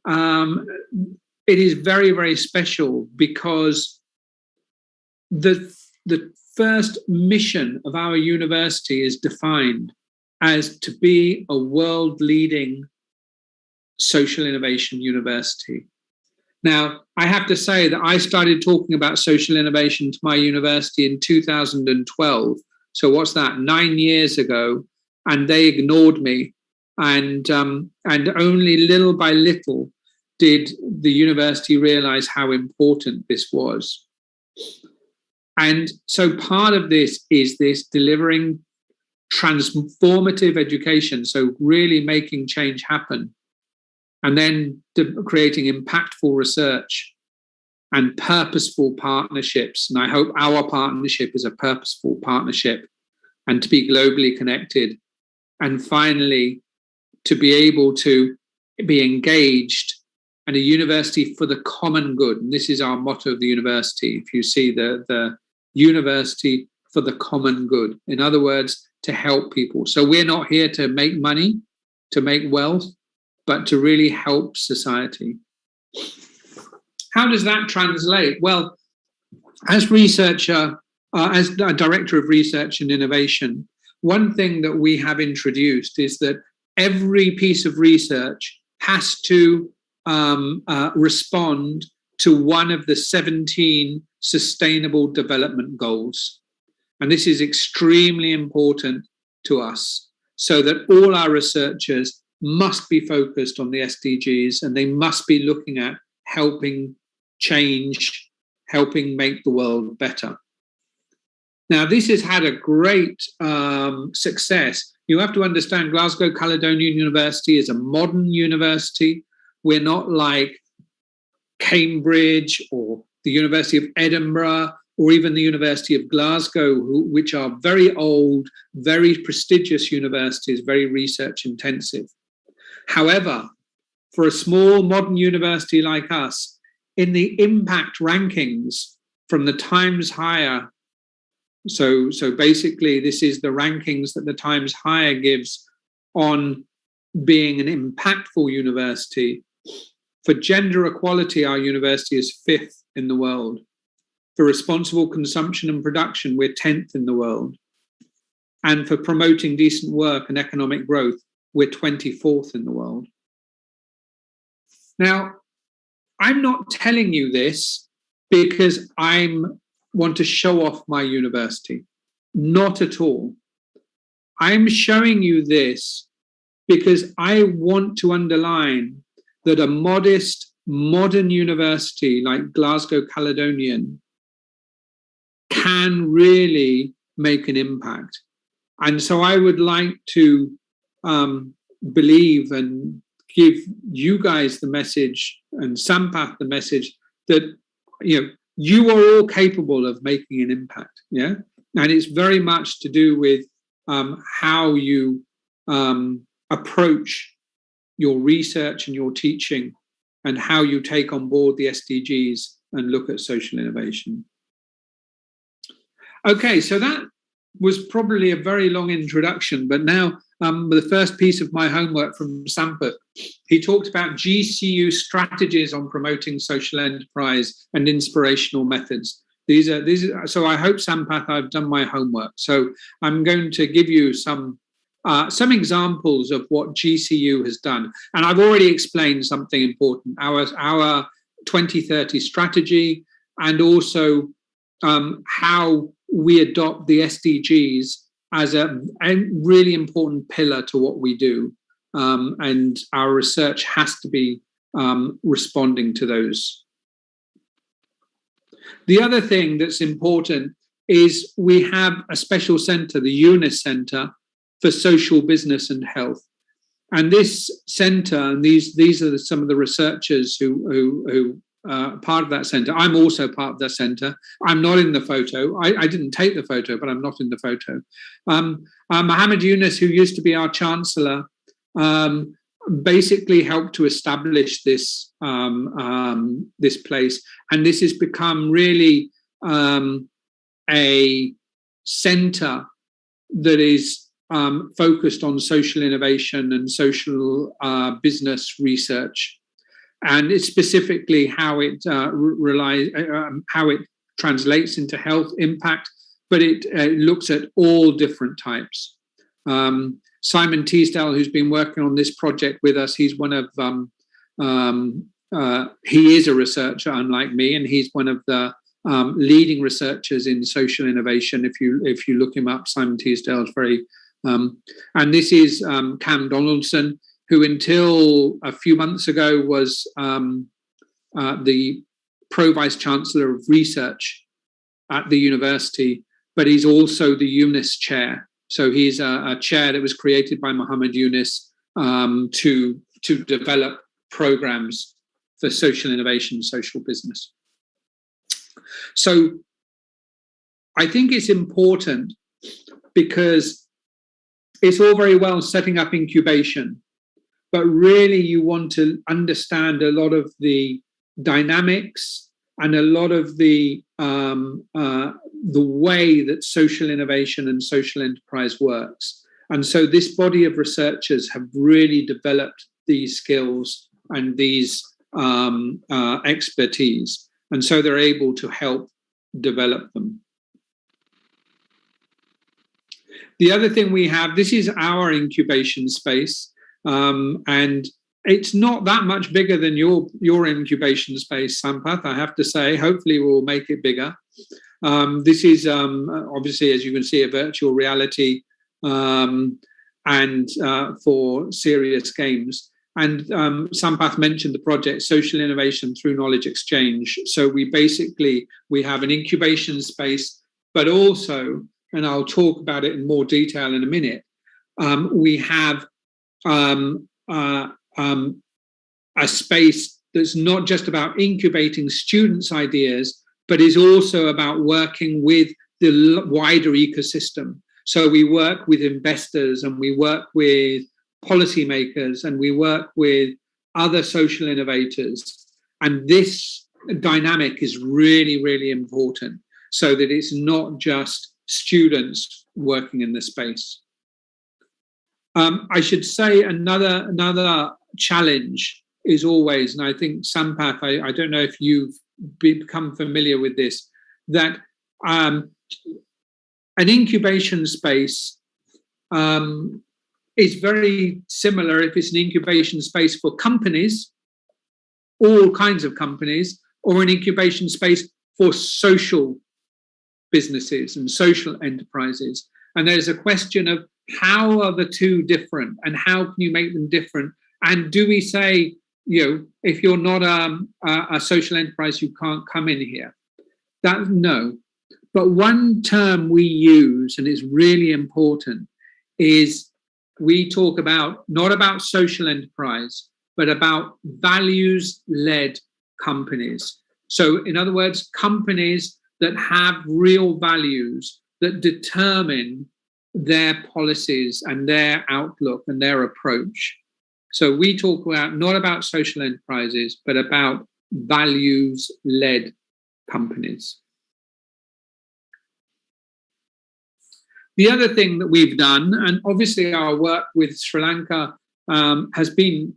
it is very, very special because the first mission of our university is defined as to be a world-leading social innovation university. Now, I have to say that I started talking about social innovation to my university in 2012. So what's that, 9 years ago, and they ignored me. And only little by little did the university realize how important this was. And so part of this is this delivering transformative education, so really making change happen, and then creating impactful research and purposeful partnerships. And I hope our partnership is a purposeful partnership, and to be globally connected. And finally, to be able to be engaged, and a university for the common good. And this is our motto of the university. If you see the university for the common good, in other words, to help people. So we're not here to make money, to make wealth, but to really help society. How does that translate? Well, as researcher, as a director of research and innovation, one thing that we have introduced is that every piece of research has to respond to one of the 17 Sustainable Development Goals. And this is extremely important to us, so that all our researchers must be focused on the SDGs, and they must be looking at helping change, helping make the world better. Now, this has had a great success. You have to understand Glasgow Caledonian University is a modern university. We're not like Cambridge or the University of Edinburgh or even the University of Glasgow, which are very old, very prestigious universities, very research intensive. However, for a small modern university like us, in the impact rankings from the Times Higher, so basically this is the rankings that the Times Higher gives on being an impactful university. For gender equality, our university is 5th in the world. For responsible consumption and production, we're 10th in the world. And for promoting decent work and economic growth, we're 24th in the world. Now, I'm not telling you this because I want to show off my university. Not at all. I'm showing you this because I want to underline that a modest, modern university like Glasgow Caledonian can really make an impact. And so I would like to believe and give you guys the message and Sampath the message that, you are all capable of making an impact. Yeah. And it's very much to do with how you approach your research and your teaching and how you take on board the SDGs and look at social innovation. Okay, so that was probably a very long introduction, but now the first piece of my homework from Sampath, he talked about GCU strategies on promoting social enterprise and inspirational methods. These are so I hope, Sampath, I've done my homework. So I'm going to give you some examples of what GCU has done. And I've already explained something important, our 2030 strategy, and also how we adopt the SDGs as a really important pillar to what we do. And our research has to be responding to those. The other thing that's important is we have a special centre, the UNIS Centre, for social business and health. And this centre, and these are some of the researchers who part of that centre. I'm also part of that centre. I'm not in the photo. I didn't take the photo, but I'm not in the photo. Mohammed Yunus, who used to be our Chancellor, basically helped to establish this this place. And this has become really a centre that is focused on social innovation and social business research, and it's specifically how it how it translates into health impact, but it looks at all different types. Simon Teasdale, who's been working on this project with us, he's one of he is a researcher, unlike me, and he's one of the leading researchers in social innovation. If you look him up, Simon Teasdale is very and this is Cam Donaldson, who until a few months ago was the Pro-Vice Chancellor of Research at the university, but he's also the UNIS chair. So he's a chair that was created by Mohammed Yunus to develop programs for social innovation, social business. So I think it's important because it's all very well setting up incubation, but really you want to understand a lot of the dynamics and a lot of the way that social innovation and social enterprise works. And so this body of researchers have really developed these skills and these expertise. And so they're able to help develop them. The other thing we have, this is our incubation space, and it's not that much bigger than your incubation space, Sampath, I have to say. Hopefully we'll make it bigger. This is obviously, as you can see, a virtual reality and for serious games. And Sampath mentioned the project Social Innovation Through Knowledge Exchange. So we have an incubation space but also, and I'll talk about it in more detail in a minute, we have a space that's not just about incubating students' ideas, but is also about working with the wider ecosystem. So we work with investors, and we work with policymakers, and we work with other social innovators. And this dynamic is really, really important, so that it's not just students working in the space. I should say another challenge is always, and I think Sampath, I don't know if you've become familiar with this, that an incubation space is very similar if it's an incubation space for companies, all kinds of companies, or an incubation space for social businesses and social enterprises. And there's a question of how are the two different, and how can you make them different? And do we say, if you're not a social enterprise, you can't come in here? No. But one term we use, and it's really important, is we talk about not about social enterprise, but about values-led companies. So in other words, companies that have real values that determine their policies and their outlook and their approach. So we talk about not about social enterprises, but about values-led companies. The other thing that we've done, and obviously our work with Sri Lanka has been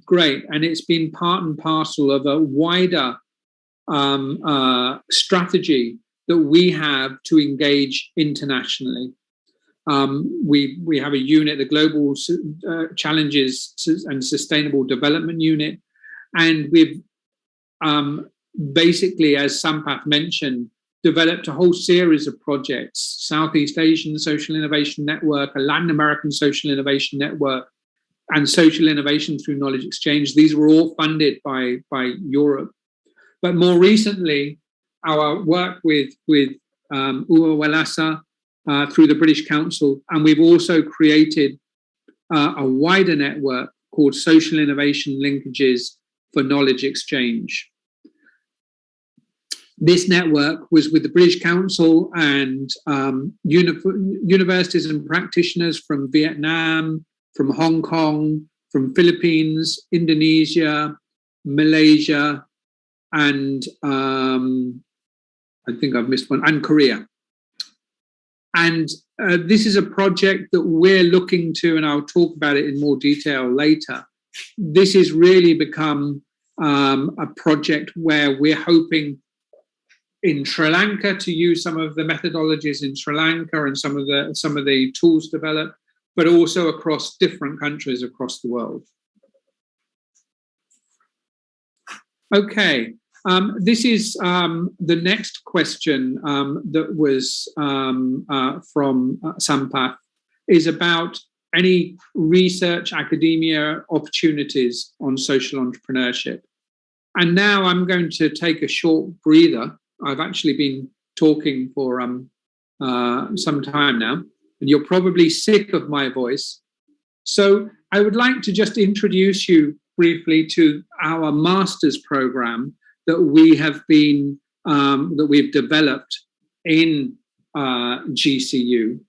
great, and it's been part and parcel of a wider strategy that we have to engage internationally. We have a unit, the Global Challenges and Sustainable Development Unit, and we've basically, as Sampath mentioned, developed a whole series of projects: Southeast Asian Social Innovation Network, a Latin American Social Innovation Network, and social innovation through knowledge exchange. These were all funded by Europe. But more recently, our work with Uwa Walasa through the British Council, and we've also created a wider network called Social Innovation Linkages for Knowledge Exchange. This network was with the British Council and universities and practitioners from Vietnam, from Hong Kong, from Philippines, Indonesia, Malaysia, and I think I've missed one, and Korea. And this is a project that we're looking to, and I'll talk about it in more detail later. This has really become a project where we're hoping in Sri Lanka to use some of the methodologies in Sri Lanka and some of the tools developed, but also across different countries across the world. Okay, this is the next question that was from Sampath, is about any research academia opportunities on social entrepreneurship. And now I'm going to take a short breather. I've actually been talking for some time now, and you're probably sick of my voice. So I would like to just introduce you briefly to our master's program that we have been that we've developed in GCU,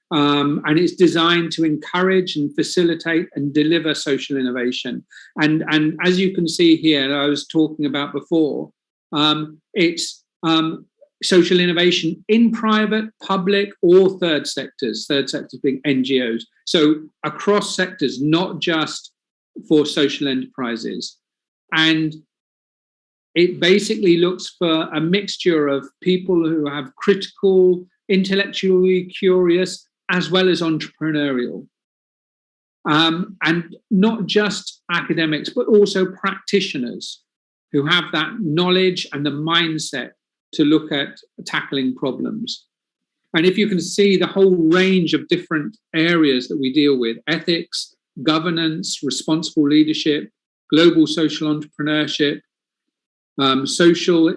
and it's designed to encourage and facilitate and deliver social innovation. And as you can see here, I was talking about before, it's social innovation in private, public, or third sectors being NGOs. So across sectors, not just for social enterprises. And it basically looks for a mixture of people who have critical, intellectually curious, as well as entrepreneurial. And not just academics, but also practitioners who have that knowledge and the mindset to look at tackling problems. And if you can see the whole range of different areas that we deal with: ethics, governance, responsible leadership, global social entrepreneurship, social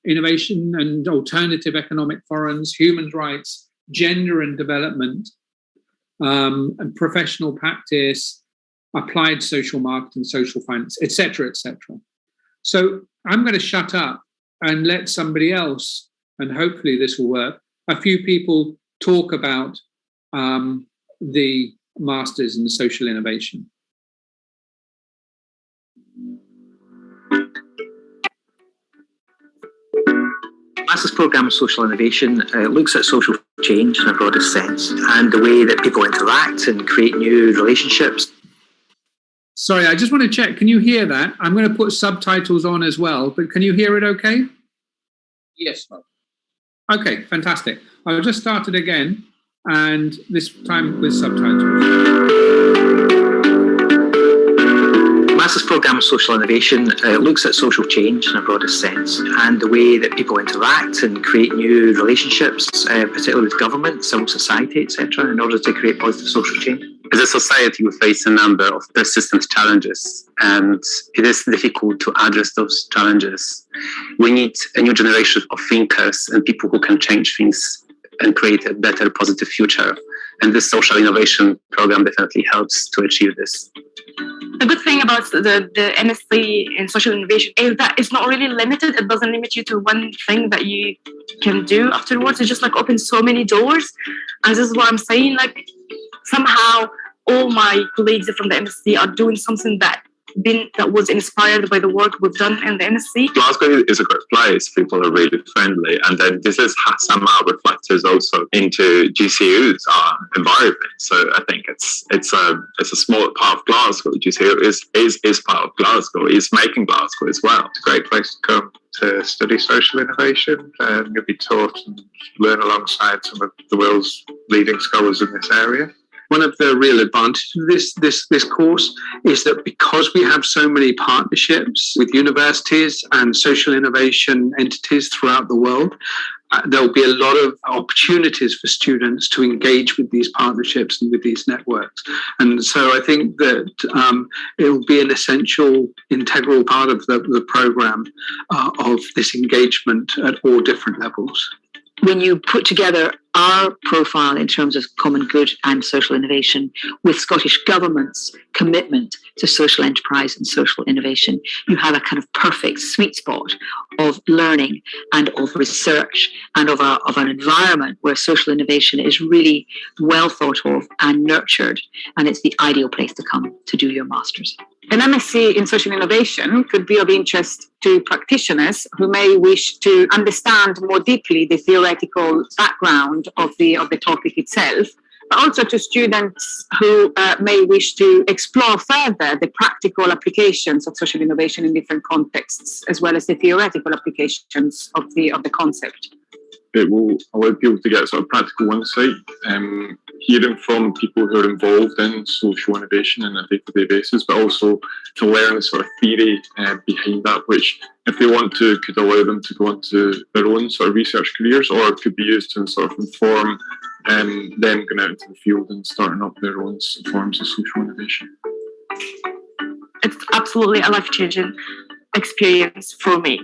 innovation and alternative economic forums, human rights, gender and development, and professional practice, applied social marketing, social finance, etc., etc. So I'm going to shut up and let somebody else, and hopefully this will work, a few people talk about the Masters in Social Innovation. Master's Programme of Social Innovation looks at social change in a broader sense and the way that people interact and create new relationships. Sorry, I just want to check. Can you hear that? I'm going to put subtitles on as well, but can you hear it okay? Yes. Okay, fantastic. I'll just start it again, and this time with subtitles. Master's Programme of Social Innovation looks at social change in a broader sense and the way that people interact and create new relationships, particularly with government, civil society, etc., in order to create positive social change. As a society, we face a number of persistent challenges, and it is difficult to address those challenges. We need a new generation of thinkers and people who can change things and create a better, positive future. And this social innovation program definitely helps to achieve this. The good thing about the MSc in social innovation is that it's not really limited. It doesn't limit you to one thing that you can do afterwards. It just like opens so many doors. And this is what I'm saying. Like somehow all my colleagues from the MSc are doing something that was inspired by the work we've done in the MSc. Glasgow is a great place. People are really friendly, and then this is somehow reflected also into GCU's environment. So I think it's a small part of Glasgow. GCU is part of Glasgow. It's making Glasgow as well. It's a great place to come to study social innovation. You'll be taught and learn alongside some of the world's leading scholars in this area. One of the real advantages of this course is that because we have so many partnerships with universities and social innovation entities throughout the world, there'll be a lot of opportunities for students to engage with these partnerships and with these networks. And so I think that it will be an essential, integral part of the program of this engagement at all different levels. When you put together our profile in terms of common good and social innovation with Scottish Government's commitment to social enterprise and social innovation, you have a kind of perfect sweet spot of learning and of research and of an environment where social innovation is really well thought of and nurtured, and it's the ideal place to come to do your master's. An MSc in social innovation could be of interest to practitioners who may wish to understand more deeply the theoretical background of the topic itself, but also to students who may wish to explore further the practical applications of social innovation in different contexts, as well as the theoretical applications of the concept. It will allow people to get sort of practical insight, hearing from people who are involved in social innovation on a day-to-day basis, but also to learn the sort of theory behind that, which, if they want to, could allow them to go into their own sort of research careers, or it could be used to sort of inform them going out into the field and starting up their own forms of social innovation. It's absolutely a life-changing experience for me.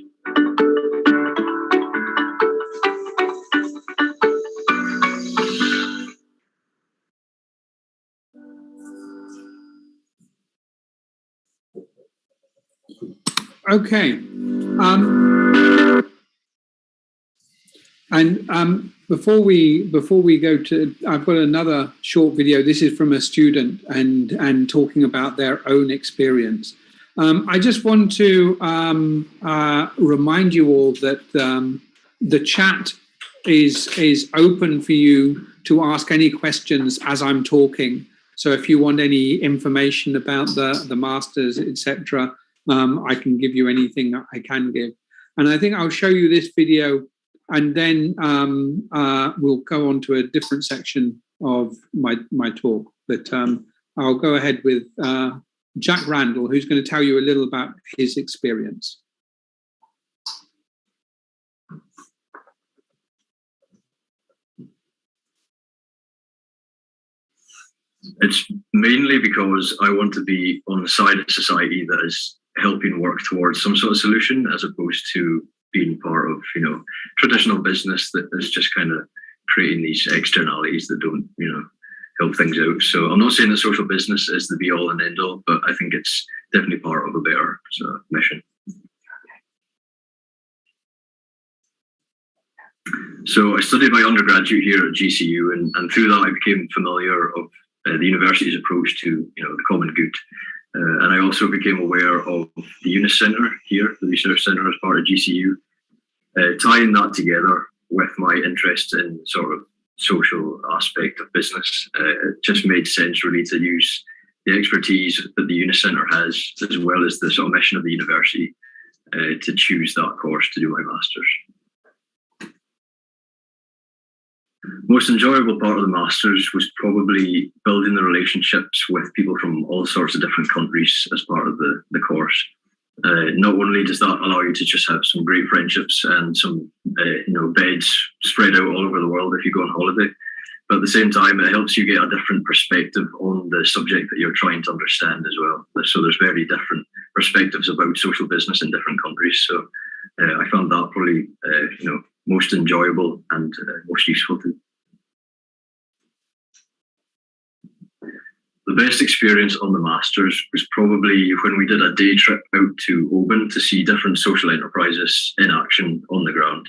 Okay. Before we go to, I've got another short video. This is from a student and talking about their own experience. I just want to remind you all that the chat is open for you to ask any questions as I'm talking. So if you want any information about the masters, etc., I can give you anything that I can give. And I think I'll show you this video, and then we'll go on to a different section of my talk. But I'll go ahead with Jack Randall, who's going to tell you a little about his experience. It's mainly because I want to be on the side of society that is helping work towards some sort of solution, as opposed to being part of, traditional business that is just kind of creating these externalities that don't, help things out. So I'm not saying that social business is the be all and end all, but I think it's definitely part of a better sort of mission. So I studied my undergraduate here at GCU, and through that I became familiar of the university's approach to, the common good. And I also became aware of the UNIS Centre here, the research centre as part of GCU. Tying that together with my interest in sort of social aspect of business, it just made sense really to use the expertise that the UNIS Centre has, as well as the sort of mission of the university, to choose that course to do my master's. Most enjoyable part of the Masters was probably building the relationships with people from all sorts of different countries as part of the course. Not only does that allow you to just have some great friendships and some beds spread out all over the world if you go on holiday, but at the same time it helps you get a different perspective on the subject that you're trying to understand as well. So there's very different perspectives about social business in different countries. So I found that probably most enjoyable and most useful too. The best experience on the Masters was probably when we did a day trip out to Oban to see different social enterprises in action on the ground.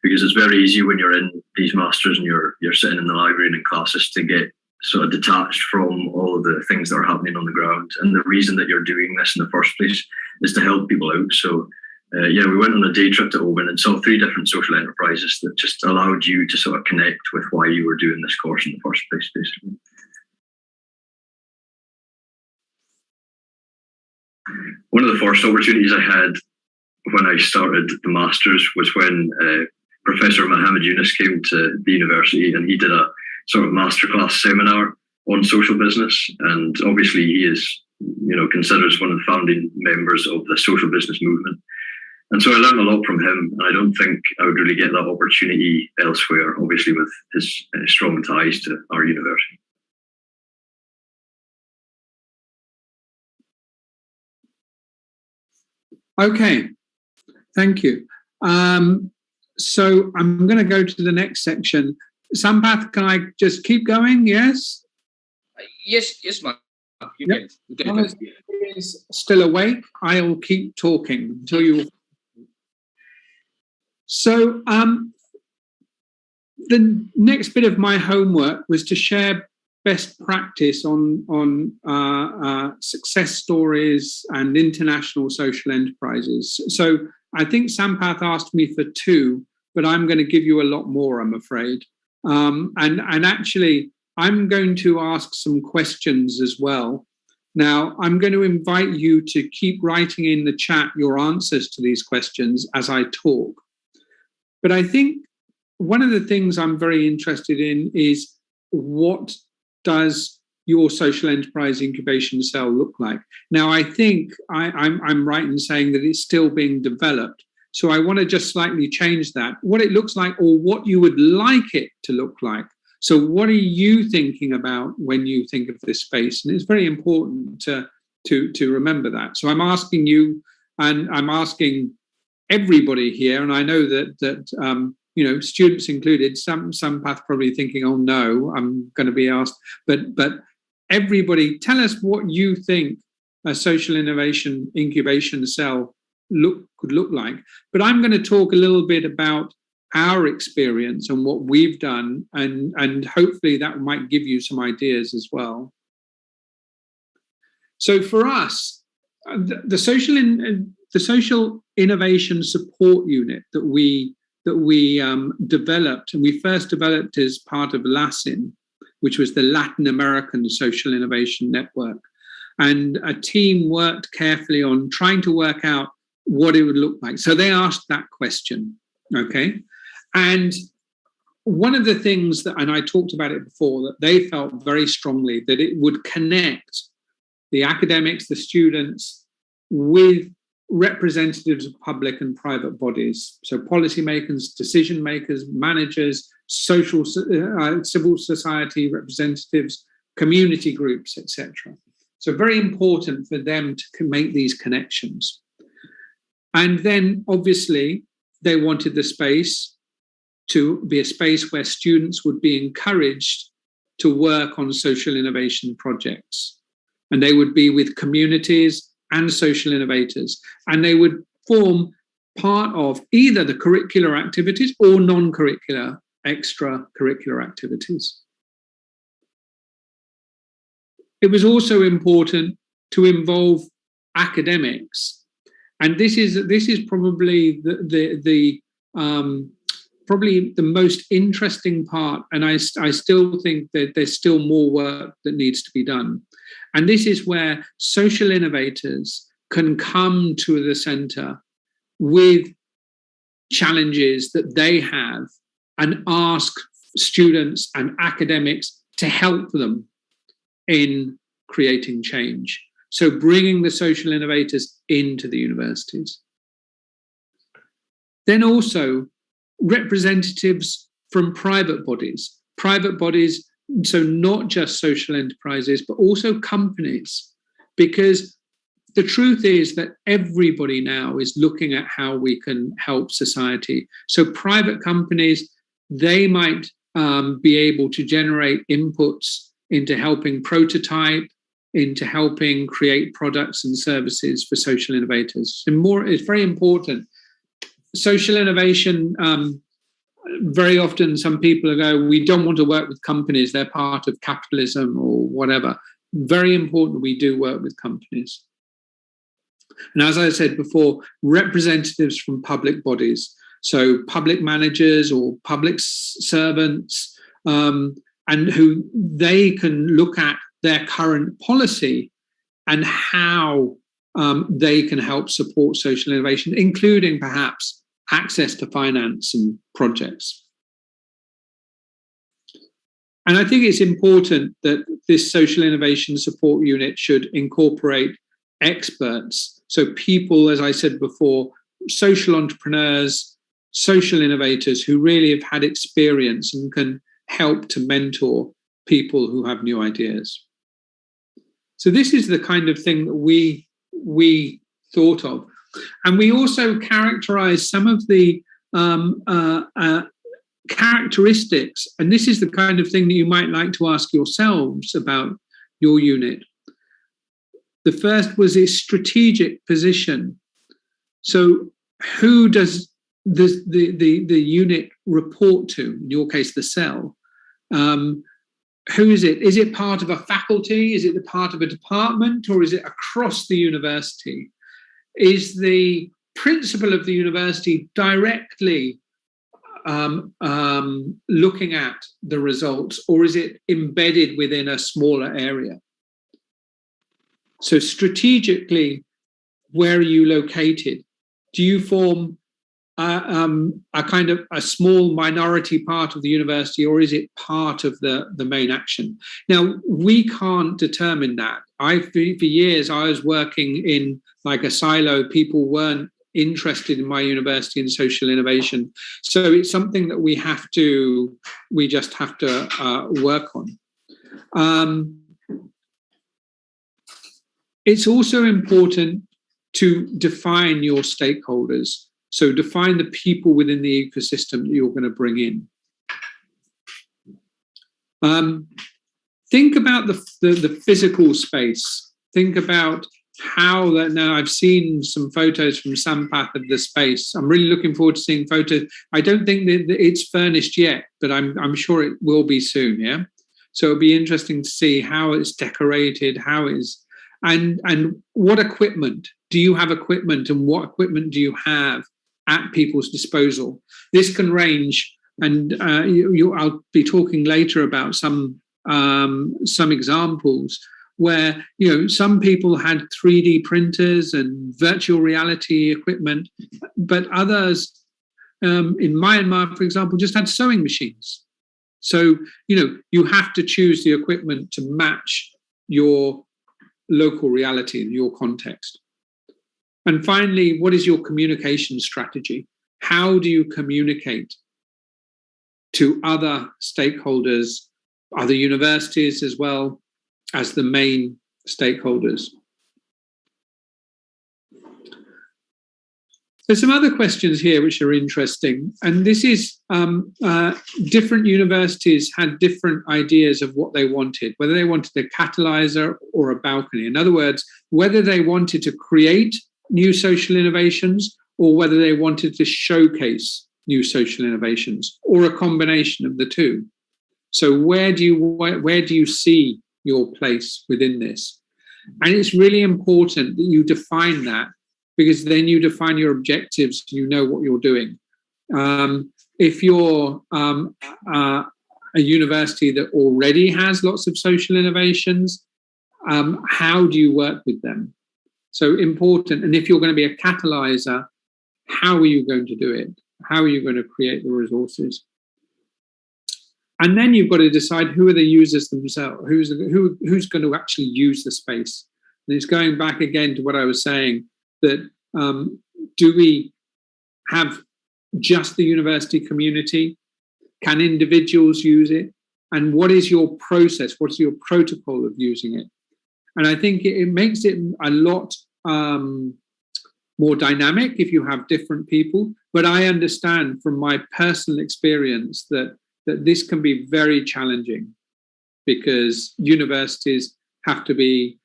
Because it's very easy when you're in these Masters and you're sitting in the library and in classes to get sort of detached from all of the things that are happening on the ground. And the reason that you're doing this in the first place is to help people out. So we went on a day trip to Oban and saw 3 different social enterprises that just allowed you to sort of connect with why you were doing this course in the first place, basically. One of the first opportunities I had when I started the Masters was when Professor Mohammed Yunus came to the university, and he did a sort of masterclass seminar on social business. And obviously he is, considered as one of the founding members of the social business movement. And so I learned a lot from him, and I don't think I would really get that opportunity elsewhere, obviously with his strong ties to our university. Okay, thank you. So I'm going to go to the next section. Sampath, can I just keep going? Yes? Yes, Mark. You can. As he is still awake, I'll keep talking until you... So the next bit of my homework was to share best practice on success stories and international social enterprises. So I think Sampath asked me for 2, but I'm going to give you a lot more, I'm afraid. And actually, I'm going to ask some questions as well. Now, I'm going to invite you to keep writing in the chat your answers to these questions as I talk. But I think one of the things I'm very interested in is, what does your social enterprise incubation cell look like? Now, I think I'm right in saying that it's still being developed. So I want to just slightly change that. What it looks like, or what you would like it to look like. So what are you thinking about when you think of this space? And it's very important to remember that. So I'm asking you, and I'm asking everybody here, and I know that students included, some path probably thinking, oh no, I'm going to be asked, but everybody, tell us what you think a social innovation incubation cell could look like. But I'm going to talk a little bit about our experience and what we've done, and hopefully that might give you some ideas as well. So for us, the social innovation support unit that we developed, and we first developed as part of LASIN, which was the Latin American Social Innovation Network. And a team worked carefully on trying to work out what it would look like. So they asked that question, okay? And one of the things that, and I talked about it before, that they felt very strongly that it would connect the academics, the students, with representatives of public and private bodies. So policymakers, decision makers, managers, civil society representatives, community groups, etc. So very important for them to make these connections. And then obviously they wanted the space to be a space where students would be encouraged to work on social innovation projects. And they would be with communities and social innovators. And they would form part of either the curricular activities or non-curricular, extracurricular activities. It was also important to involve academics. And this is probably probably the most interesting part, and I still think that there's still more work that needs to be done. And this is where social innovators can come to the centre with challenges that they have and ask students and academics to help them in creating change. So bringing the social innovators into the universities. Then also representatives from private bodies, so not just social enterprises, but also companies, because the truth is that everybody now is looking at how we can help society. So private companies, they might be able to generate inputs into helping prototype, into helping create products and services for social innovators. And more, it's very important. Social innovation, very often some people go, we don't want to work with companies, they're part of capitalism or whatever. Very important we do work with companies. And as I said before, representatives from public bodies, so public managers or public servants, and who they can look at their current policy and how they can help support social innovation, including perhaps access to finance and projects. And I think it's important that this social innovation support unit should incorporate experts. So people, as I said before, social entrepreneurs, social innovators who really have had experience and can help to mentor people who have new ideas. So this is the kind of thing that we thought of. And we also characterize some of the characteristics, and this is the kind of thing that you might like to ask yourselves about your unit. The first was its strategic position. So who does the unit report to? In your case, the cell. Who is it? Is it part of a faculty? Is it the part of a department? Or is it across the university? Is the principal of the university directly looking at the results, or is it embedded within a smaller area? So strategically, where are you located? Do you form a kind of a small minority part of the university, or is it part of the main action? Now, we can't determine that. For years, I was working in like a silo. People weren't interested in my university in social innovation. So it's something that we just have to work on. It's also important to define your stakeholders. So define the people within the ecosystem that you're going to bring in. Think about the physical space. Think about how that. Now, I've seen some photos from Sampath of the space. I'm really looking forward to seeing photos. I don't think that it's furnished yet, but I'm sure it will be soon. Yeah. So it'll be interesting to see how it's decorated, how it's, and what equipment. Do you have equipment, and what equipment do you have at people's disposal? This can range, and I'll be talking later about some examples where some people had 3D printers and virtual reality equipment, but others in Myanmar, for example, just had sewing machines. So you have to choose the equipment to match your local reality and your context. And finally, what is your communication strategy? How do you communicate to other stakeholders, other universities as well as the main stakeholders. There's some other questions here which are interesting, and this is different universities had different ideas of what they wanted, whether they wanted a catalyzer or a balcony. In other words, whether they wanted to create new social innovations or whether they wanted to showcase new social innovations, or a combination of the two. So where do you see your place within this? And it's really important that you define that, because then you define your objectives, you know what you're doing. If you're a university that already has lots of social innovations, how do you work with them? So important. And if you're going to be a catalyzer, how are you going to do it? How are you going to create the resources? And then you've got to decide who are the users themselves, who's going to actually use the space. And it's going back again to what I was saying, that do we have just the university community? Can individuals use it? And what is your process? What's your protocol of using it? And I think it makes it a lot more dynamic if you have different people. But I understand from my personal experience that this can be very challenging, because universities have to be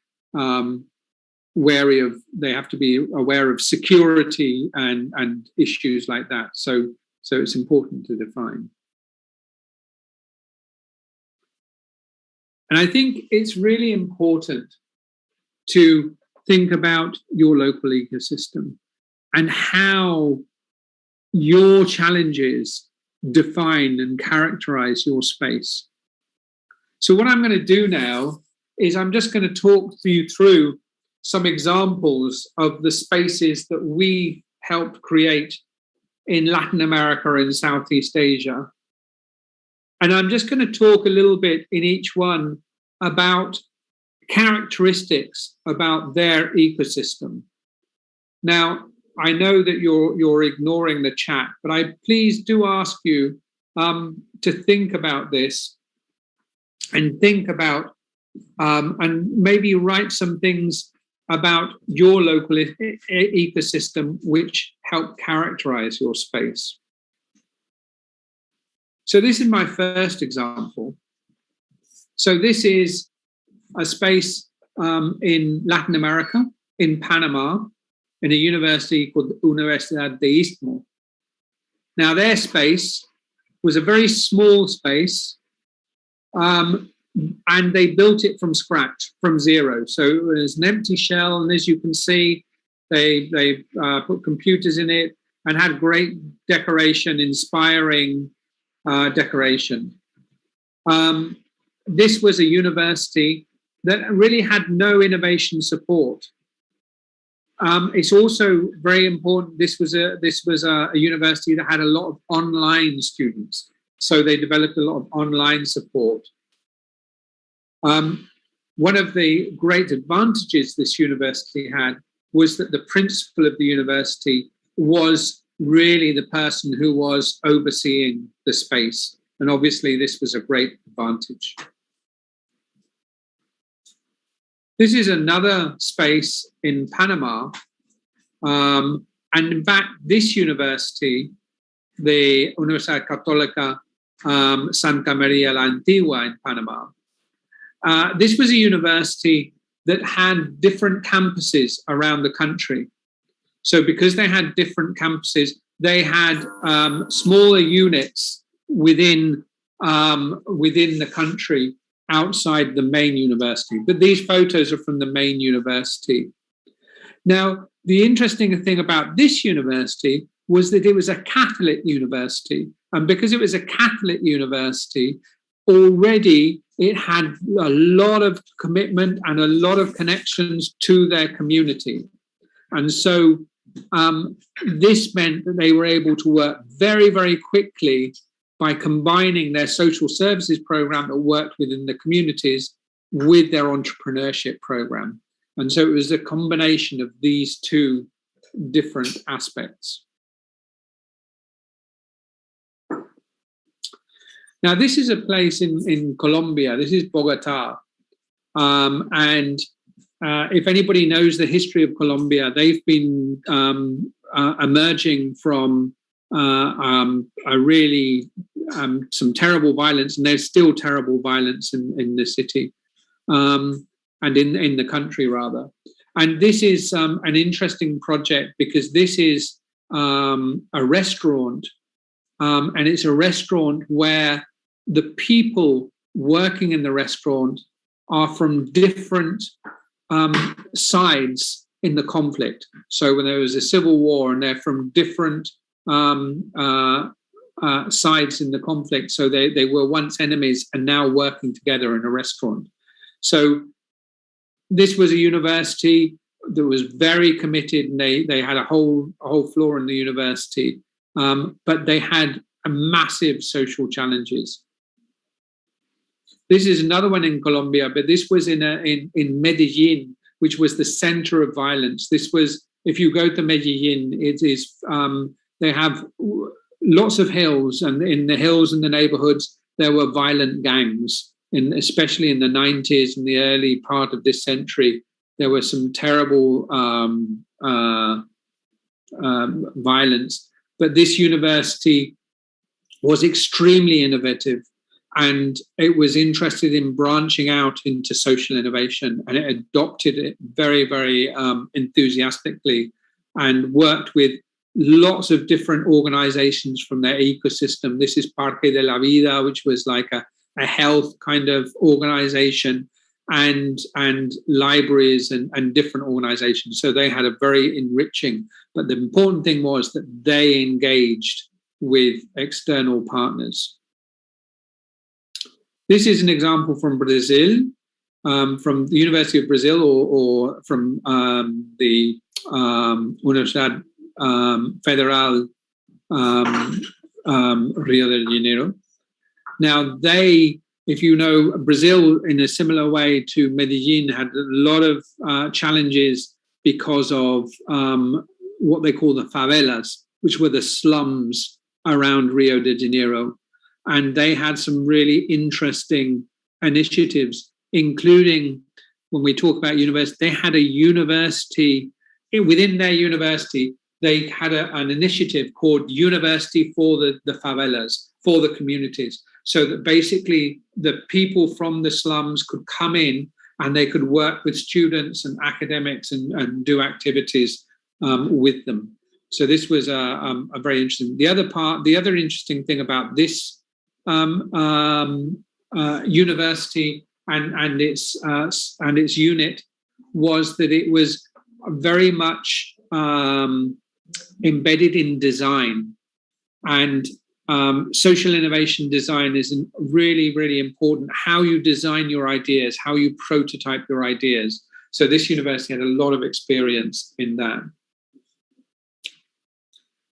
they have to be aware of security and issues like that. So it's important to define. And I think it's really important to think about your local ecosystem and how your challenges define and characterize your space. So what I'm going to do now is I'm just going to talk you through some examples of the spaces that we helped create in Latin America and Southeast Asia. And I'm just going to talk a little bit in each one about characteristics about their ecosystem. Now, I know that you're ignoring the chat, but I please do ask you to think about this and think about and maybe write some things about your local ecosystem which help characterize your space. So this is my first example. So this is a space in Latin America, in Panama, in a university called Universidad de Istmo. Now, their space was a very small space, and they built it from scratch, from zero. So it was an empty shell, and as you can see, they put computers in it and had great decoration, inspiring decoration. This was a university that really had no innovation support. It's also very important. This was a university that had a lot of online students, so they developed a lot of online support. One of the great advantages this university had was that the principal of the university was really the person who was overseeing the space, and obviously this was a great advantage. This is another space in Panama. And in fact, this university, the Universidad Católica Santa María la Antigua in Panama, this was a university that had different campuses around the country. So because they had different campuses, they had smaller units within the country, outside the main university. But these photos are from the main university. Now, the interesting thing about this university was that it was a Catholic university. And because it was a Catholic university, already it had a lot of commitment and a lot of connections to their community. And so this meant that they were able to work very, very quickly by combining their social services program that worked within the communities with their entrepreneurship program. And so it was a combination of these two different aspects. Now, this is a place in Colombia. This is Bogota. And if anybody knows the history of Colombia, they've been emerging from a really some terrible violence, and there's still terrible violence in the city and in the country rather. And this is an interesting project because this is a restaurant, and it's a restaurant where the people working in the restaurant are from different sides in the conflict. So when there was a civil war, and they're from different sides in the conflict. So they were once enemies and now working together in a restaurant. So this was a university that was very committed, and they had a whole floor in the university, but they had massive social challenges. This is another one in Colombia, but this was in Medellin, which was the center of violence. This was, if you go to Medellin, it is they have lots of hills, and in the hills and the neighborhoods there were violent gangs. Especially in the 90s and the early part of this century, there was some terrible violence. But this university was extremely innovative, and it was interested in branching out into social innovation, and it adopted it very, very enthusiastically, and worked with lots of different organizations from their ecosystem. This is Parque de la Vida, which was like a health kind of organization, and libraries and different organizations. So they had a very enriching, but the important thing was that they engaged with external partners. This is an example from Brazil, from the University of Brazil, or from the Universidad Federal Rio de Janeiro. Now, if you know, Brazil, in a similar way to Medellin, had a lot of challenges because of what they call the favelas, which were the slums around Rio de Janeiro. And they had some really interesting initiatives, including, when we talk about university, they had a university, within their university, they had an initiative called University for the Favelas, for the communities. So that basically the people from the slums could come in and they could work with students and academics and do activities with them. So this was a very interesting. The other interesting thing about this university and its unit was that it was very much embedded in design, and social innovation design is really, really important. How you design your ideas, how you prototype your ideas. So this university had a lot of experience in that.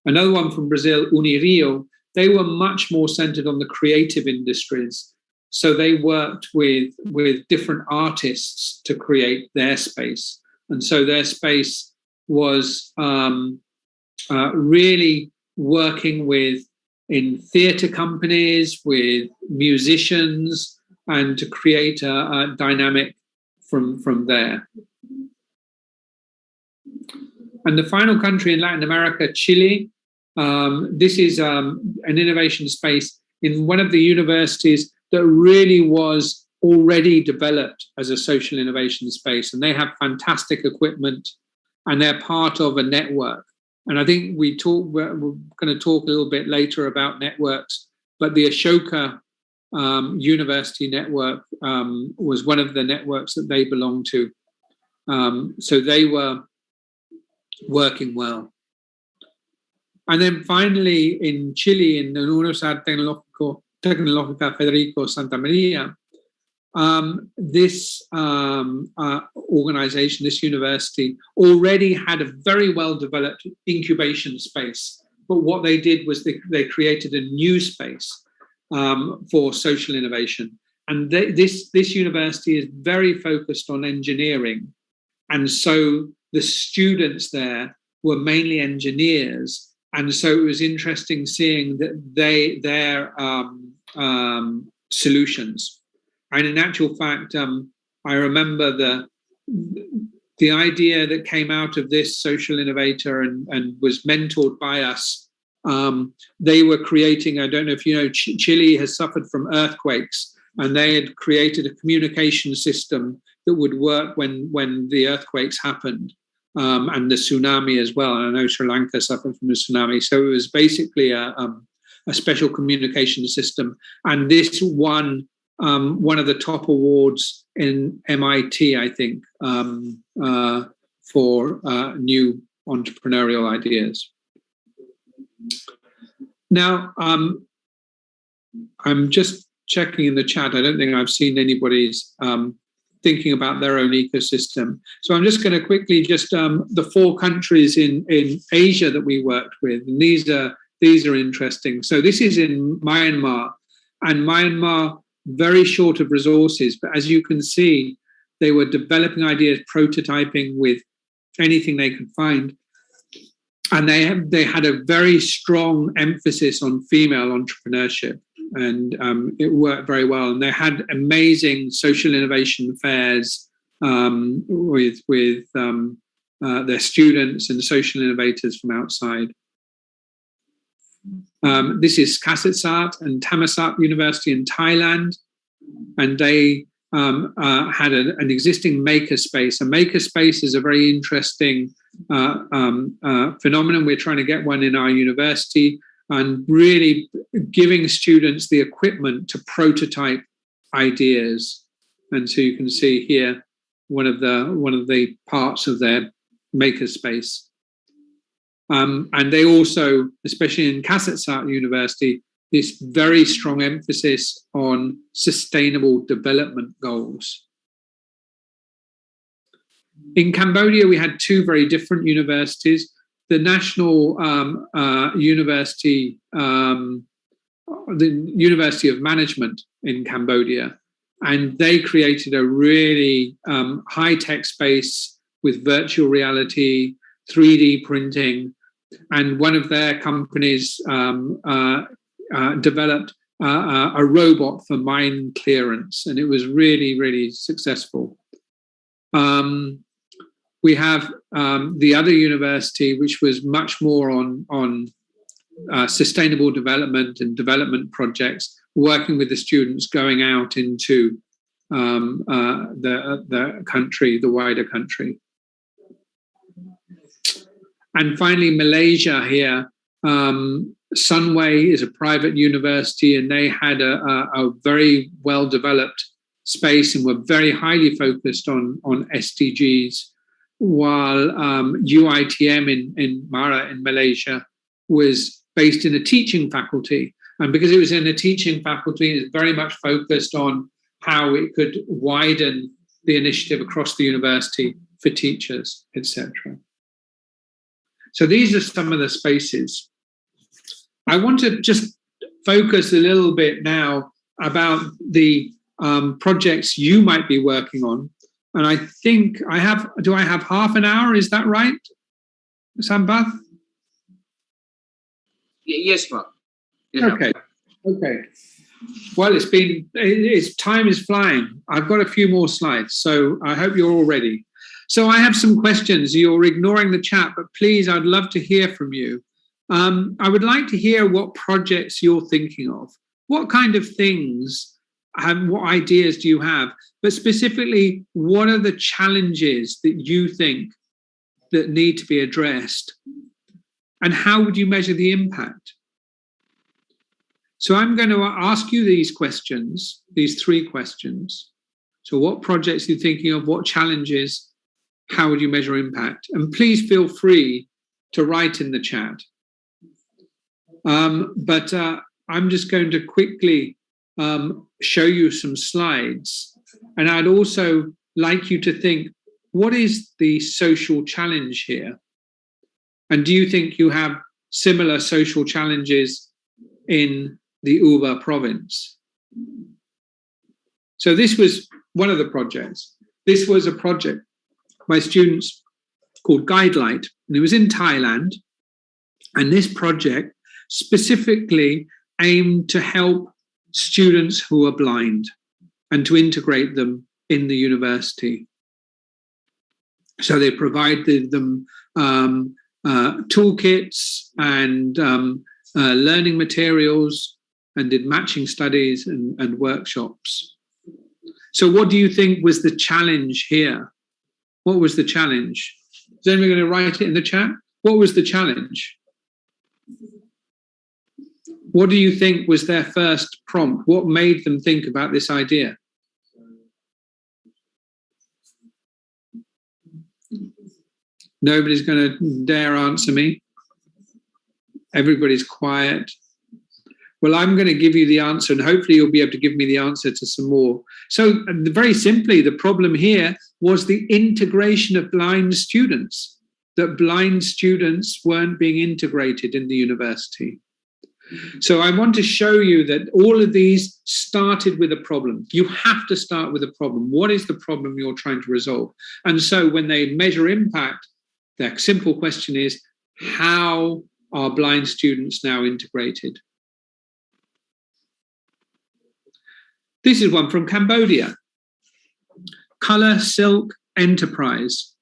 Another one from Brazil, Unirio, they were much more centered on the creative industries. So they worked with different artists to create their space. And so their space was really working in theatre companies, with musicians, and to create a dynamic from there. And the final country in Latin America, Chile, this is an innovation space in one of the universities that really was already developed as a social innovation space. And they have fantastic equipment, and they're part of a network. And I think we're going to talk a little bit later about networks, but the Ashoka University network was one of the networks that they belonged to. So they were working well. And then finally in Chile, in the Universidad Tecnológica Federico Santa Maria, this organization, this university, already had a very well-developed incubation space. But what they did was they created a new space for social innovation. And this university is very focused on engineering. And so the students there were mainly engineers. And so it was interesting seeing that their solutions. And in actual fact, I remember the idea that came out of this social innovator and was mentored by us, they were creating, I don't know if you know, Chile has suffered from earthquakes, and they had created a communication system that would work when the earthquakes happened, and the tsunami as well. And I know Sri Lanka suffered from the tsunami. So it was basically a special communication system. And this won one of the top awards in MIT, I think, for new entrepreneurial ideas. Now, I'm just checking in the chat. I don't think I've seen anybody's thinking about their own ecosystem. So I'm just going to quickly just the 4 countries in Asia that we worked with. And these are interesting. So this is in Myanmar, and Myanmar, very short of resources, but as you can see, they were developing ideas, prototyping with anything they could find. And they had a very strong emphasis on female entrepreneurship, and it worked very well. And they had amazing social innovation fairs with their students and social innovators from outside. This is Kasetsart and Thammasat University in Thailand, and they had an existing makerspace. A makerspace is a very interesting phenomenon. We're trying to get one in our university, and really giving students the equipment to prototype ideas. And so you can see here one of the parts of their makerspace. And they also, especially in Kasetsart University, this very strong emphasis on sustainable development goals. In Cambodia, we had 2 very different universities. The National University, the University of Management in Cambodia, and they created a really high-tech space with virtual reality, 3D printing, and one of their companies developed a robot for mine clearance, and it was really, really successful. We have the other university, which was much more on sustainable development and development projects, working with the students going out into the country, the wider country. And finally, Malaysia here, Sunway is a private university, and they had a very well-developed space and were very highly focused on SDGs, while UITM in Mara in Malaysia was based in a teaching faculty. And because it was in a teaching faculty, it's very much focused on how it could widen the initiative across the university for teachers, etc. So these are some of the spaces. I want to just focus a little bit now about the projects you might be working on. And I think do I have half an hour? Is that right, Sampath? Yes, Mark. Okay. Well, time is flying. I've got a few more slides, so I hope you're all ready. So I have some questions. You're ignoring the chat, but please, I'd love to hear from you. I would like to hear what projects you're thinking of. What kind of things and what ideas do you have? But specifically, what are the challenges that you think that need to be addressed? And how would you measure the impact? So I'm going to ask you these questions, these 3 questions. So what projects are you thinking of? What challenges? How would you measure impact? And please feel free to write in the chat. But I'm just going to quickly show you some slides. And I'd also like you to think, what is the social challenge here? And do you think you have similar social challenges in the Uba province? So this was one of the projects. This was a project by students called Guidelight, and it was in Thailand. And this project specifically aimed to help students who are blind and to integrate them in the university. So they provided them toolkits and learning materials, and did matching studies and workshops. So what do you think was the challenge here? What was the challenge? Is anyone going to write it in the chat? What was the challenge? What do you think was their first prompt? What made them think about this idea? Nobody's going to dare answer me. Everybody's quiet. Well, I'm going to give you the answer, and hopefully you'll be able to give me the answer to some more. So very simply, the problem here was the integration of blind students, that blind students weren't being integrated in the university. So I want to show you that all of these started with a problem. You have to start with a problem. What is the problem you're trying to resolve? And so when they measure impact, their simple question is, how are blind students now integrated? This is one from Cambodia. Colour Silk Enterprise.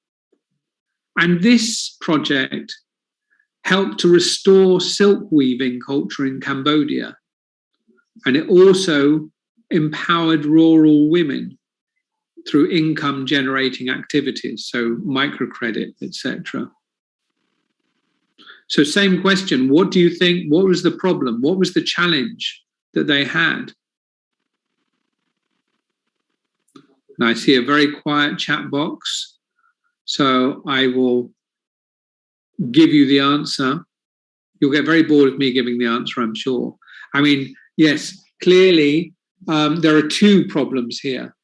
And this project helped to restore silk weaving culture in Cambodia. And it also empowered rural women through income generating activities, so microcredit, etc. So same question, what do you think, what was the problem? What was the challenge that they had? And I see a very quiet chat box, so I will give you the answer. You'll get very bored of me giving the answer, I'm sure. I mean, yes, clearly there are two problems here.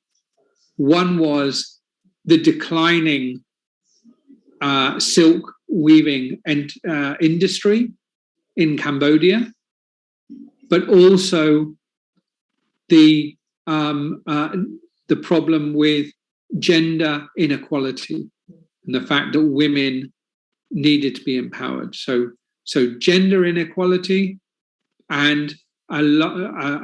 One was the declining silk weaving industry in Cambodia, but also the problem with gender inequality and the fact that women needed to be empowered. So gender inequality and the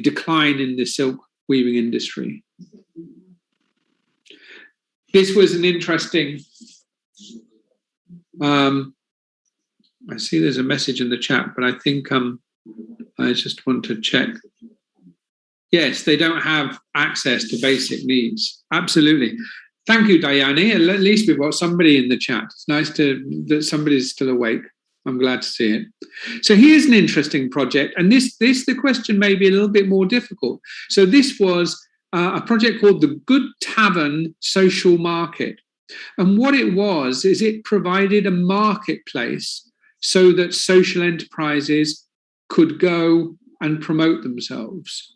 decline in the silk weaving industry. This was an interesting. I see there's a message in the chat, but I think I just want to check. Yes, they don't have access to basic needs. Absolutely. Thank you, Dayani. At least we've got somebody in the chat. It's nice that somebody's still awake. I'm glad to see it. So here's an interesting project, and the question may be a little bit more difficult. So this was a project called the Good Tavern Social Market. And what it was is it provided a marketplace so that social enterprises could go and promote themselves.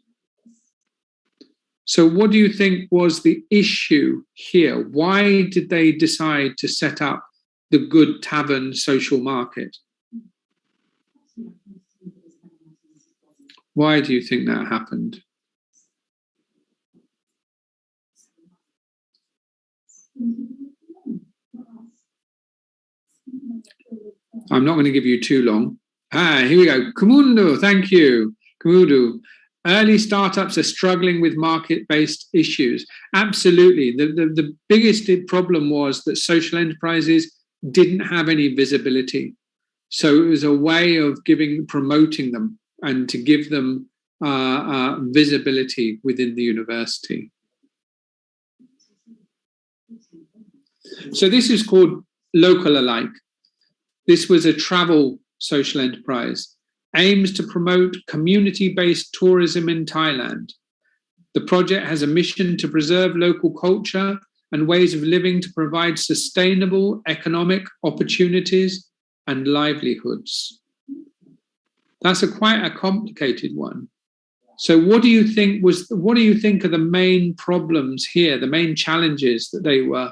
So what do you think was the issue here? Why did they decide to set up the Good Tavern Social Market? Why do you think that happened? I'm not going to give you too long. Here we go. Kumundo, thank you. Kumundo. Early startups are struggling with market-based issues. Absolutely. The biggest problem was that social enterprises didn't have any visibility. So it was a way of promoting them and to give them visibility within the university. So this is called Local Alike. This was a travel social enterprise. Aims to promote community-based tourism in Thailand. The project has a mission to preserve local culture and ways of living to provide sustainable economic opportunities and livelihoods. That's quite a complicated one. So what do you think are the main problems here, the main challenges that they were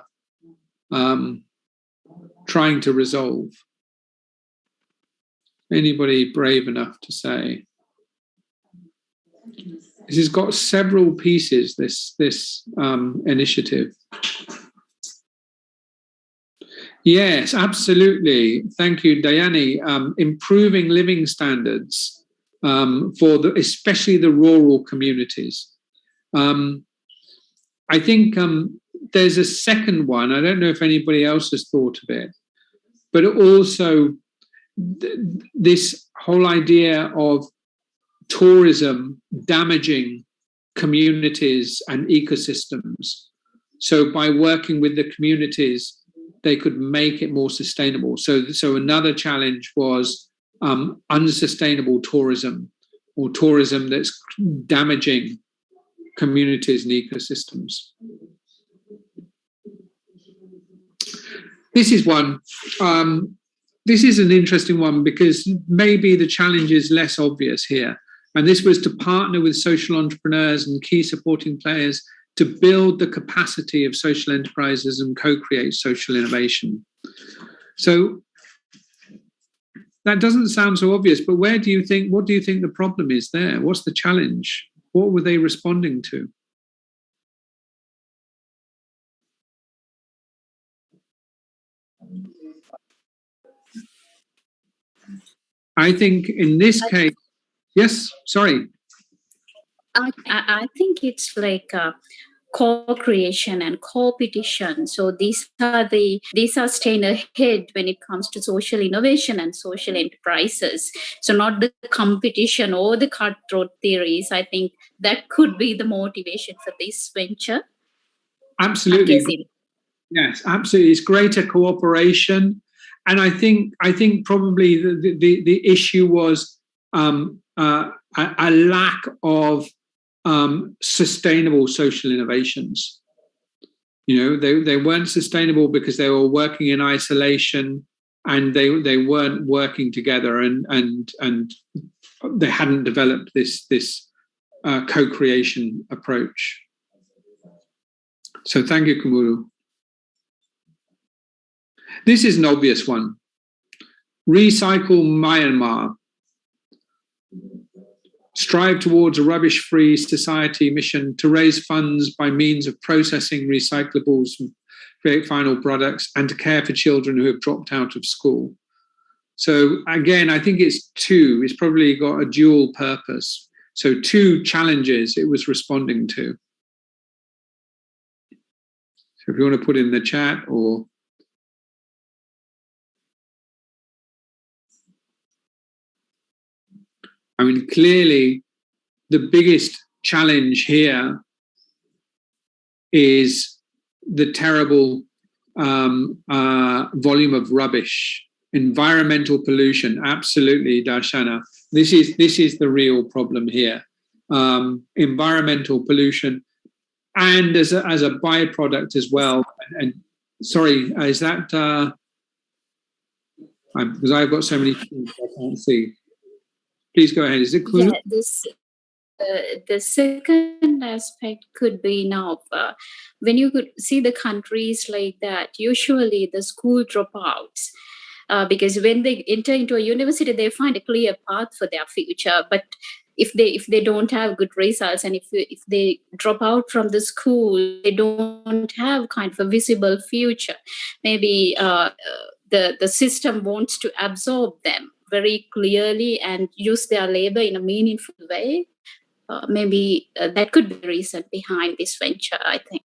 trying to resolve? Anybody brave enough to say? This has got several pieces, this initiative. Yes, absolutely. Thank you, Dayani. Improving living standards for especially the rural communities. I think there's a second one. I don't know if anybody else has thought of it, but also this whole idea of tourism damaging communities and ecosystems. So by working with the communities, they could make it more sustainable. So another challenge was unsustainable tourism, or tourism that's damaging communities and ecosystems. This is one. This is an interesting one because maybe the challenge is less obvious here. And this was to partner with social entrepreneurs and key supporting players to build the capacity of social enterprises and co-create social innovation. So that doesn't sound so obvious, but what do you think the problem is there? What's the challenge? What were they responding to? I think in this case, yes, sorry. I think it's like co-creation and competition. So these are staying ahead when it comes to social innovation and social enterprises. So not the competition or the cutthroat theories. I think that could be the motivation for this venture. Absolutely. Yes, absolutely. It's greater cooperation. And I think probably the issue was a lack of sustainable social innovations. They weren't sustainable because they were working in isolation, and they weren't working together, and they hadn't developed this co-creation approach. So thank you, Kumuru. This is an obvious one. Recycle Myanmar. Strive towards a rubbish-free society mission to raise funds by means of processing recyclables and create final products, and to care for children who have dropped out of school. So again, I think it's two. It's probably got a dual purpose. So two challenges it was responding to. So if you want to put in the chat or... I mean, clearly, the biggest challenge here is the terrible volume of rubbish, environmental pollution. Absolutely, Darshana. This is the real problem here. Environmental pollution, and as a byproduct as well. And sorry, is that because I've got so many things I can't see. Please go ahead. Is it clear? Yeah, the second aspect could be now, when you could see the countries like that, usually the school dropouts, because when they enter into a university, they find a clear path for their future. But if they don't have good results, and if they drop out from the school, they don't have kind of a visible future. Maybe the system wants to absorb them very clearly and use their labor in a meaningful way. Maybe that could be the reason behind this venture, I think.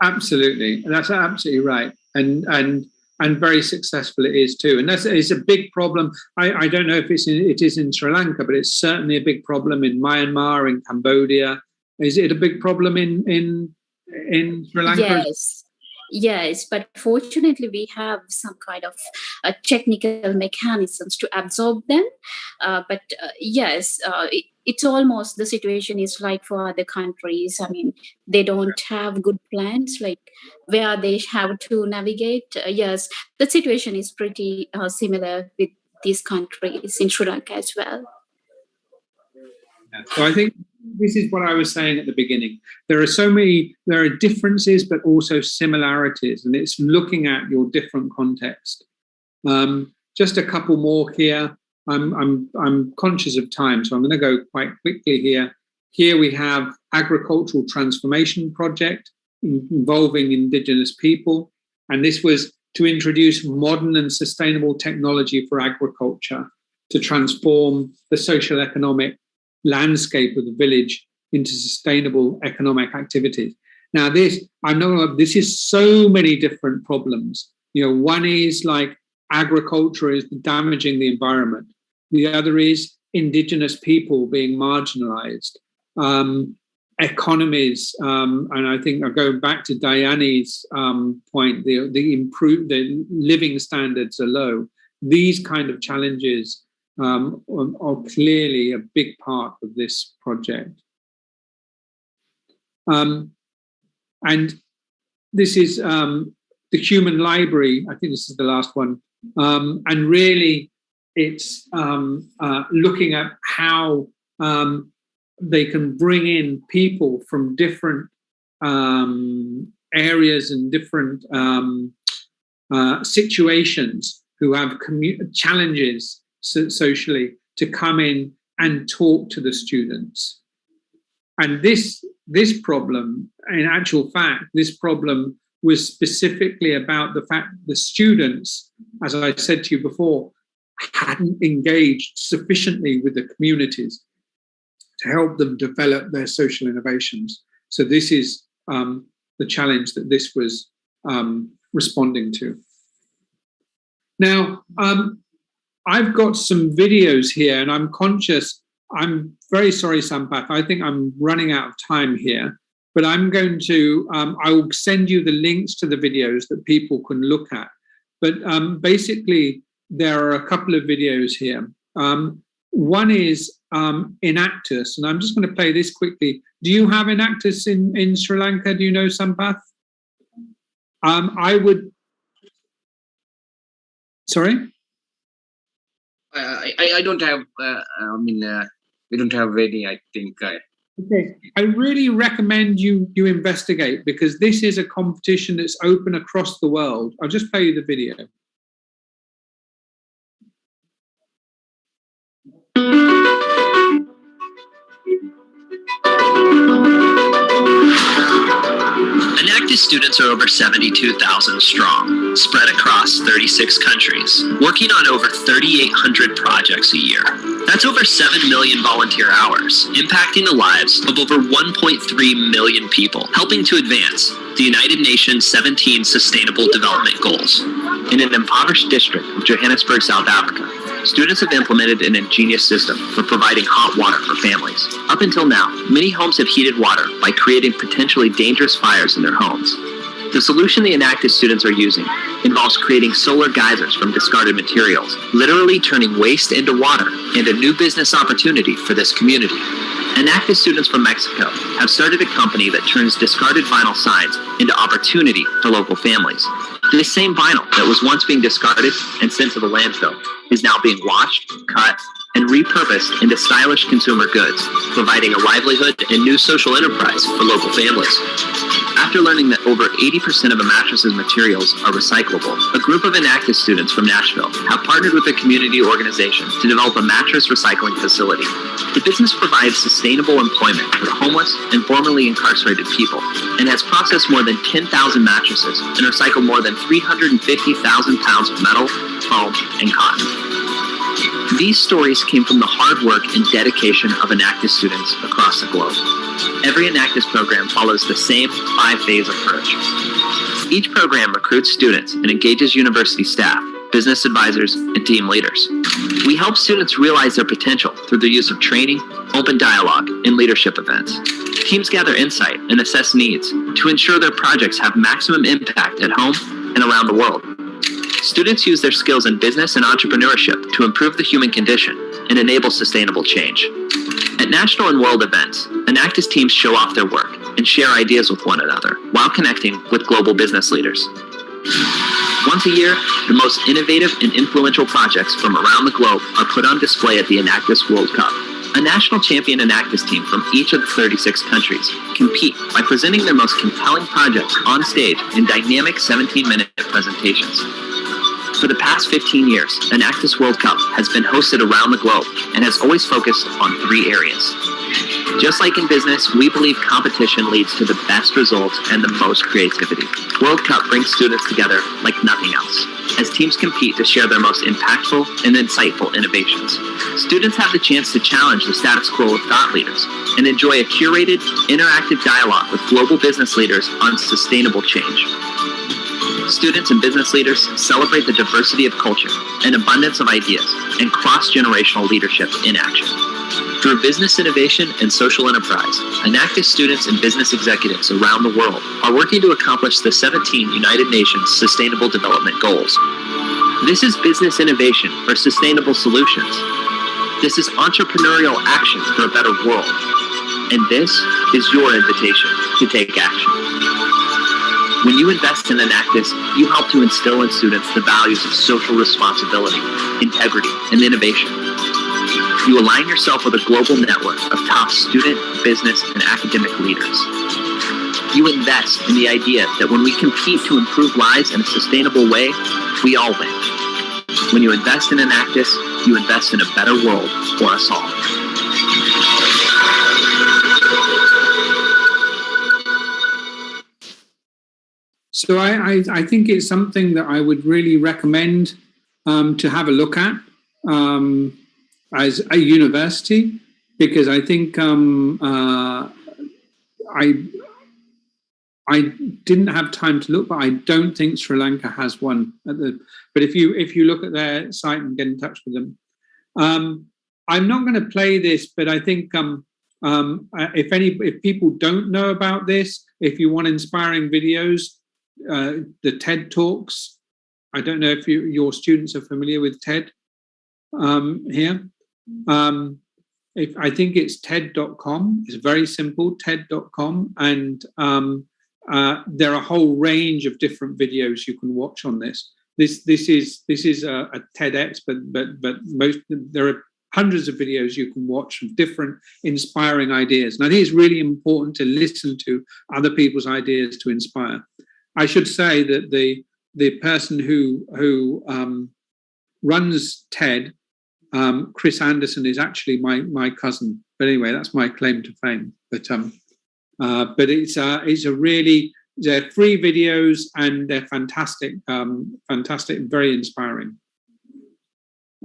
Absolutely. That's absolutely right. And very successful it is too. And it's a big problem. I don't know if it is in Sri Lanka, but it's certainly a big problem in Myanmar, in Cambodia. Is it a big problem in Sri Lanka? Yes, but fortunately we have some kind of technical mechanisms to absorb them. But yes, it's almost the situation is like for other countries. I mean, they don't have good plans, like where they have to navigate. Yes, the situation is pretty similar with these countries in Sri Lanka as well. So I think this is what I was saying at the beginning. There are differences, but also similarities, and it's looking at your different context. Just a couple more here. I'm conscious of time, so I'm going to go quite quickly here. Here we have agricultural transformation project involving Indigenous people, and this was to introduce modern and sustainable technology for agriculture to transform the social economic landscape of the village into sustainable economic activities. Now, this is so many different problems. One is like agriculture is damaging the environment. The other is indigenous people being marginalized. Economies, and I think I'm going back to Diane's point, the living standards are low. These kind of challenges are clearly a big part of this project. And this is the human library. I think this is the last one. And really, it's looking at how they can bring in people from different areas and different situations who have challenges socially to come in and talk to the students. And this problem, in actual fact, this problem was specifically about the fact the students, as I said to you before, hadn't engaged sufficiently with the communities to help them develop their social innovations. So this is the challenge that this was responding to. Now, I've got some videos here, and I'm conscious. I'm very sorry, Sampath. I think I'm running out of time here, but I'm going to, I will send you the links to the videos that people can look at. But basically, there are a couple of videos here. One is Enactus, and I'm just going to play this quickly. Do you have Enactus in Sri Lanka? Do you know, Sampath? I would... Sorry? I don't have, we don't have any, I think. Okay, I really recommend you investigate, because this is a competition that's open across the world. I'll just play you the video. Enactus students are over 72,000 strong, spread across 36 countries, working on over 3,800 projects a year. That's over 7 million volunteer hours, impacting the lives of over 1.3 million people, helping to advance the United Nations 17 Sustainable Development Goals. In an impoverished district of Johannesburg, South Africa, students have implemented an ingenious system for providing hot water for families. Up until now, many homes have heated water by creating potentially dangerous fires in their homes. The solution the Enactus students are using involves creating solar geysers from discarded materials, literally turning waste into water, and a new business opportunity for this community. Enactus students from Mexico have started a company that turns discarded vinyl signs into opportunity for local families. This same vinyl that was once being discarded and sent to the landfill is now being washed, cut, and repurposed into stylish consumer goods, providing a livelihood and new social enterprise for local families. After learning that over 80% of a mattress's materials are recyclable, a group of Enactus students from Nashville have partnered with a community organization to develop a mattress recycling facility. The business provides sustainable employment for homeless and formerly incarcerated people, and has processed more than 10,000 mattresses and recycled more than 350,000 pounds of metal, foam, and cotton. These stories came from the hard work and dedication of Enactus students across the globe. Every Enactus program follows the same 5-phase approach. Each program recruits students and engages university staff, business advisors, and team leaders. We help students realize their potential through the use of training, open dialogue, and leadership events. Teams gather insight and assess needs to ensure their projects have maximum impact at home and around the world. Students use their skills in business and entrepreneurship to improve the human condition and enable sustainable change. At national and world events, Enactus teams show off their work and share ideas with one another while connecting with global business leaders. Once a year, the most innovative and influential projects from around the globe are put on display at the Enactus World Cup. A national champion Enactus team from each of the 36 countries compete by presenting their most compelling projects on stage in dynamic 17-minute presentations. For the past 15 years, Enactus World Cup has been hosted around the globe and has always focused on 3 areas. Just like in business, we believe competition leads to the best results and the most creativity. World Cup brings students together like nothing else, as teams compete to share their most impactful and insightful innovations. Students have the chance to challenge the status quo of thought leaders and enjoy a curated, interactive dialogue with global business leaders on sustainable change. Students and business leaders celebrate the diversity of culture, an abundance of ideas, and cross-generational leadership in action. Through business innovation and social enterprise, Enactus students and business executives around the world are working to accomplish the 17 United Nations Sustainable Development Goals. This is business innovation for sustainable solutions. This is entrepreneurial action for a better world. And this is your invitation to take action. When you invest in Enactus, you help to instill in students the values of social responsibility, integrity, and innovation. You align yourself with a global network of top student, business, and academic leaders. You invest in the idea that when we compete to improve lives in a sustainable way, we all win. When you invest in Enactus, you invest in a better world for us all. So I think it's something that I would really recommend to have a look at as a university, because I think I didn't have time to look, but I don't think Sri Lanka has one. But if you look at their site and get in touch with them, I'm not going to play this, but I think if people don't know about this, if you want inspiring videos, the TED Talks. I don't know if your students are familiar with TED here. I think it's TED.com. It's very simple, TED.com, and there are a whole range of different videos you can watch on this. This is a TEDx, but there are hundreds of videos you can watch of different inspiring ideas. And I think it's really important to listen to other people's ideas to inspire. I should say that the person who runs TED, Chris Anderson, is actually my cousin. But anyway, that's my claim to fame. But it's they're free videos and they're fantastic, very inspiring.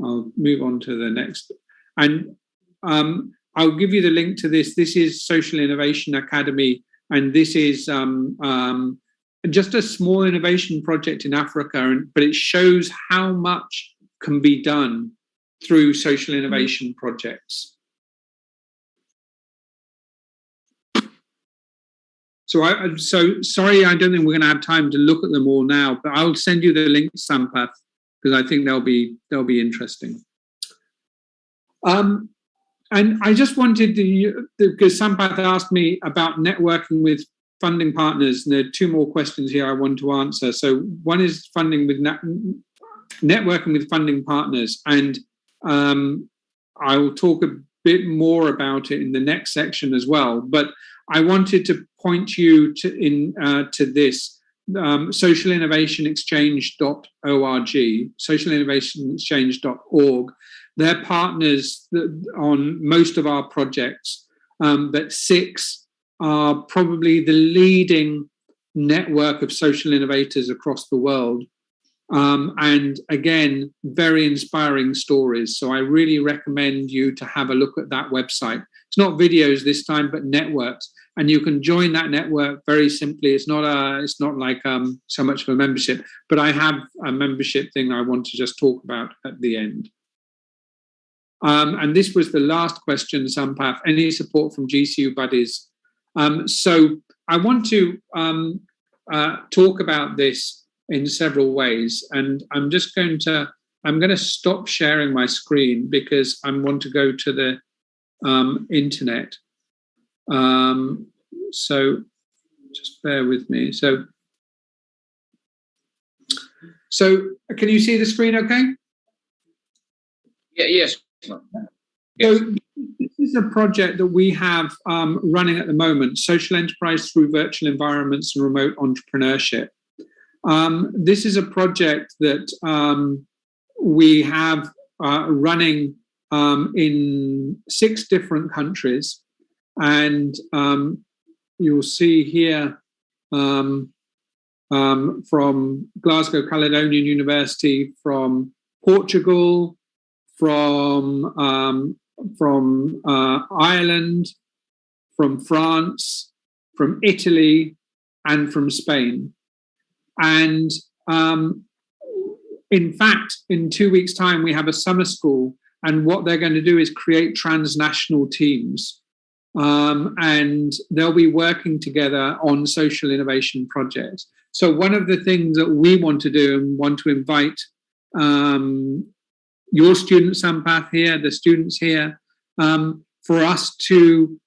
I'll move on to the next, and I'll give you the link to this. This is Social Innovation Academy, and this is just a small innovation project in Africa, but it shows how much can be done through social innovation projects. So sorry, I don't think we're going to have time to look at them all now, but I'll send you the link, Sampath, because I think they'll be interesting. And I just wanted to, because Sampath asked me about networking with funding partners, and there are two more questions here I want to answer. So one is networking with funding partners, and I will talk a bit more about it in the next section as well. But I wanted to point you to this socialinnovationexchange.org, socialinnovationexchange.org. They're partners on most of our projects, but 6 are probably the leading network of social innovators across the world. And again, very inspiring stories. So I really recommend you to have a look at that website. It's not videos this time, but networks. And you can join that network very simply. It's not like so much of a membership, but I have a membership thing I want to just talk about at the end. And this was the last question, Sampath. Any support from GCU buddies? So I want to talk about this in several ways, and I'm going to stop sharing my screen because I want to go to the internet. So just bear with me. So can you see the screen okay? Yeah, yes. So this is a project that we have running at the moment, social enterprise through virtual environments and remote entrepreneurship. This is a project that we have running in 6 different countries, and you'll see here from Glasgow Caledonian University, from Portugal, from Ireland, from France, from Italy, and from Spain. And in fact, in 2 weeks' time, we have a summer school, and what they're going to do is create transnational teams. And they'll be working together on social innovation projects. So one of the things that we want to do and want to invite your students, Sampath, here, the students here, for us to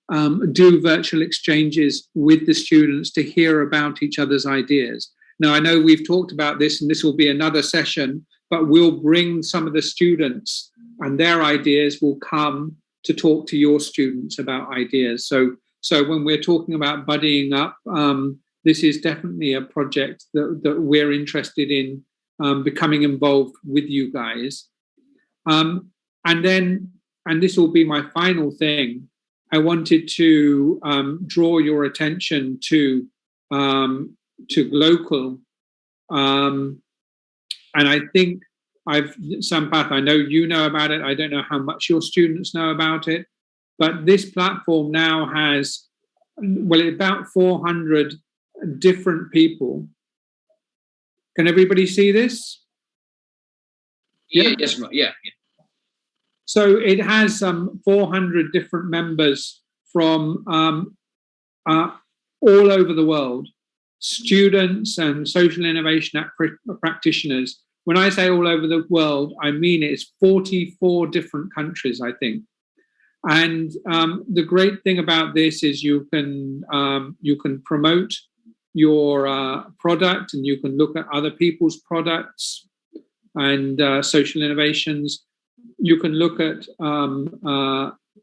do virtual exchanges with the students to hear about each other's ideas. Now, I know we've talked about this, and this will be another session, but we'll bring some of the students, and their ideas will come to talk to your students about ideas. So when we're talking about buddying up, this is definitely a project that we're interested in becoming involved with you guys. And this will be my final thing, I wanted to draw your attention to local. And I think Sampath, I know you know about it. I don't know how much your students know about it, but this platform now has, about 400 different people. Can everybody see this? Yeah. Yes. Yeah. So it has 400 different members from all over the world, students and social innovation practitioners. When I say all over the world, I mean it's 44 different countries, I think. And the great thing about this is you can promote your product, and you can look at other people's products and social innovations. You can look at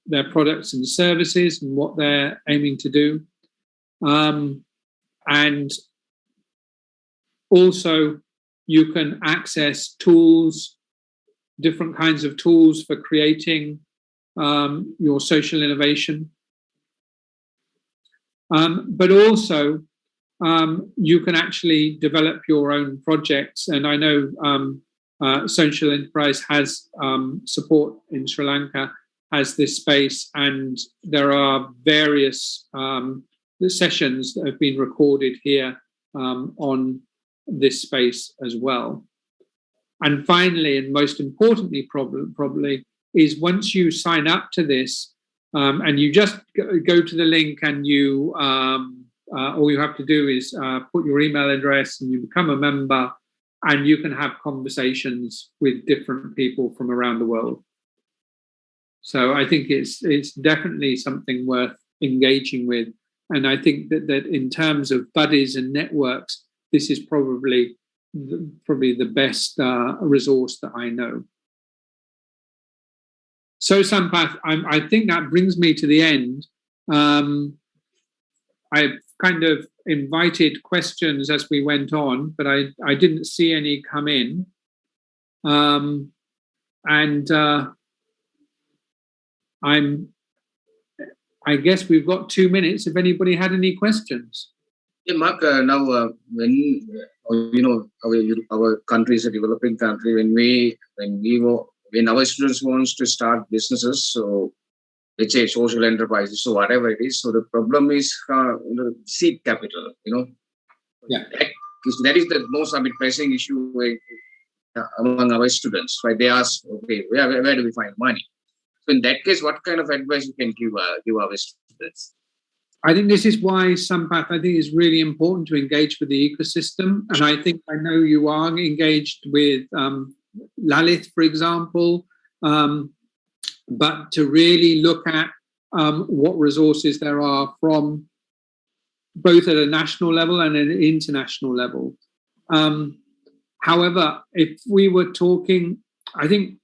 their products and services and what they're aiming to do. And also, you can access tools, different kinds of tools for creating your social innovation. But also, you can actually develop your own projects. And I know Social Enterprise has support in Sri Lanka, has this space, and there are various sessions that have been recorded here on this space as well. And finally, and most importantly, probably, is once you sign up to this, and you just go to the link, and you all you have to do is put your email address, and you become a member, and you can have conversations with different people from around the world. So I think it's definitely something worth engaging with. And I think that in terms of buddies and networks, this is probably the best resource that I know. So Sampath, I think that brings me to the end. I've kind of invited questions as we went on, but I didn't see any come in. I guess we've got 2 minutes if anybody had any questions. Yeah, Mark, now when our country is a developing country, when our students wants to start businesses, so let's say social enterprises, so whatever it is, so the problem is seed capital, Yeah. That is the most pressing issue among our students, right? They ask, okay, where do we find money? So in that case, what kind of advice you can give our students? I think this is why, Sampath, I think it's really important to engage with the ecosystem. And I know you are engaged with Lalith, for example, but to really look at what resources there are from both at a national level and at an international level. However, if we were talking, I think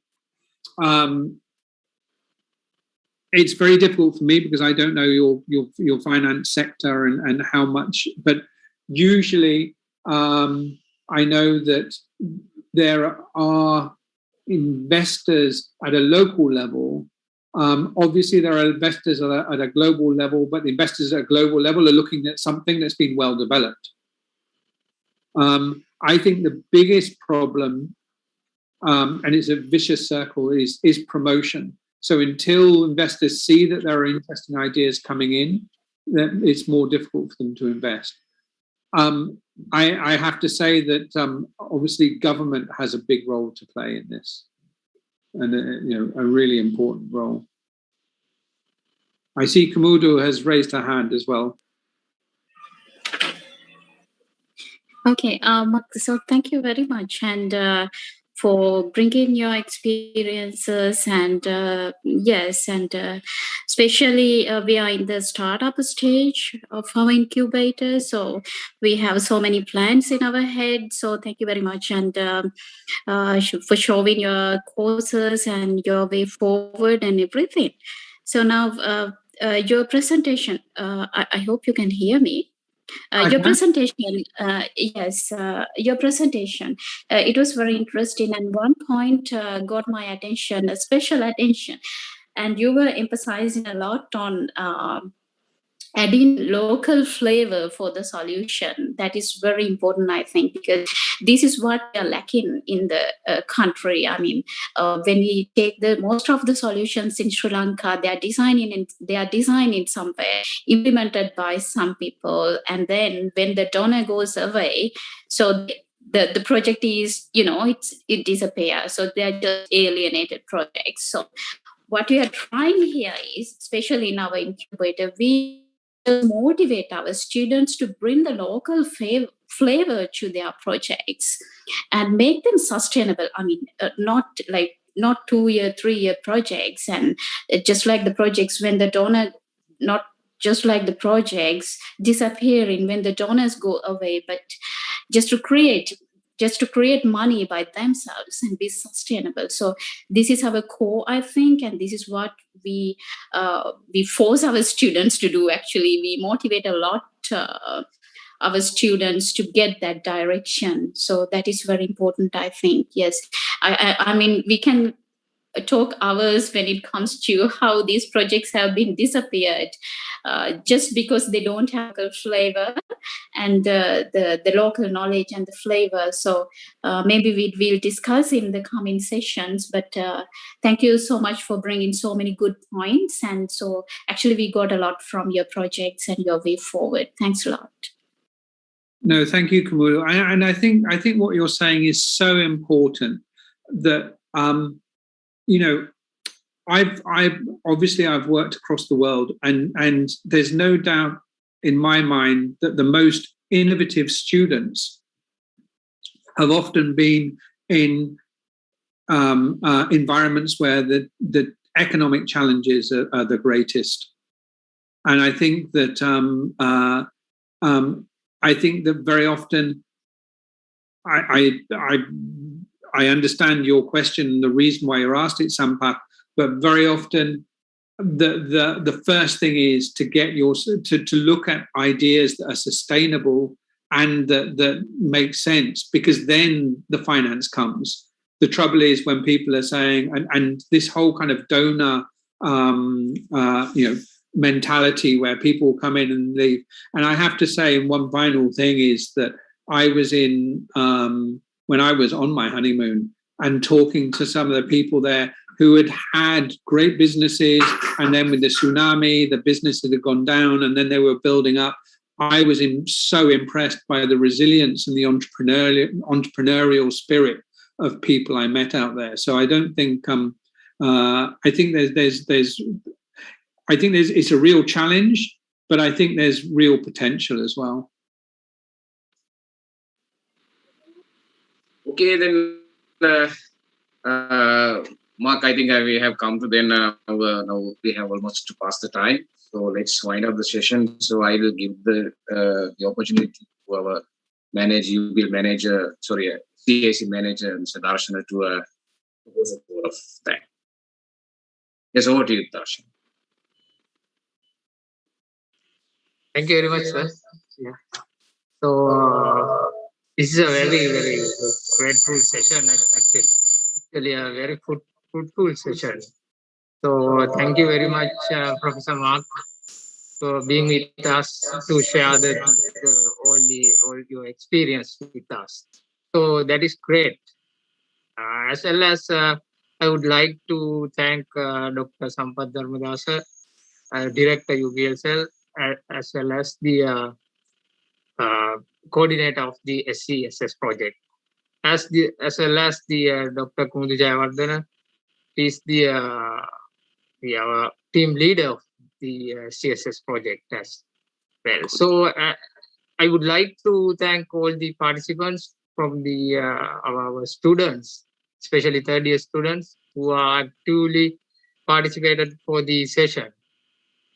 it's very difficult for me because I don't know your finance sector and how much, but usually I know that there are investors at a local level. Obviously, there are investors at a global level, but the investors at a global level are looking at something that's been well developed. I think the biggest problem, and it's a vicious circle, is promotion. So until investors see that there are interesting ideas coming in, then it's more difficult for them to invest. I have to say that obviously government has a big role to play in this, and a really important role. I see Komodo has raised her hand as well. Okay, so thank you very much, and for bringing your experiences, and yes, and especially we are in the startup stage of our incubator, so we have so many plans in our head. So thank you very much, and for showing your courses and your way forward and everything. So now your presentation, I hope you can hear me. Your presentation, yes, your presentation, it was very interesting, and one point got my attention, a special attention, and you were emphasizing a lot on adding local flavor for the solution. That is very important, I think, because this is what we are lacking in the country. I mean, when we take the most of the solutions in Sri Lanka, they are designing somewhere, implemented by some people, and then when the donor goes away, so the project is, it disappears. So they are just alienated projects. So what we are trying here is, especially in our incubator, we motivate our students to bring the local flavor to their projects and make them sustainable. I mean, not 2-year, 3-year projects, and just like the projects when the donor, not just like the projects disappearing when the donors go away, but just to create money by themselves and be sustainable. So this is our core, I think, and this is what we force our students to do. Actually, we motivate a lot our students to get that direction. So that is very important, I think. Yes, I mean, we can talk hours when it comes to how these projects have been disappeared just because they don't have a flavor and the local knowledge and the flavor. So maybe we'll discuss in the coming sessions, but thank you so much for bringing so many good points. And so actually we got a lot from your projects and your way forward. Thanks a lot. No, thank you, Komodo. And I think what you're saying is so important, that I've worked across the world, and there's no doubt in my mind that the most innovative students have often been in environments where the economic challenges are the greatest. And I think that very often I understand your question and the reason why you're asked it, Sampath, but very often the first thing is to get to look at ideas that are sustainable and that make sense, because then the finance comes. The trouble is when people are saying, and this whole kind of donor mentality where people come in and leave. And I have to say, one final thing is that I was when I was on my honeymoon and talking to some of the people there who had great businesses, and then with the tsunami, the businesses had gone down and then they were building up. I was so impressed by the resilience and the entrepreneurial spirit of people I met out there. So I don't think I think it's a real challenge, but I think there's real potential as well. Okay, then, Mark, I think we have come to then, now we have almost to pass the time. So let's wind up the session. So I will give the opportunity to our CAC manager, Mr. Darshana, to propose a word of that. Yes, over to you, Darshana. Thank you very much, sir. Yeah. So this is a very, very grateful session. Actually, a very fruitful session. So thank you very much, Professor Mark, for being with us to share all your experience with us. So that is great. As well as I would like to thank Dr. Sampath Dharmadasa, Director UPLCL, as well as the coordinator of the SCSS project, as well as the Dr. Kundu Jayawardena. He is the team leader of the CSS project as well. So I would like to thank all the participants from the our students, especially third year students who are actively participated for the session.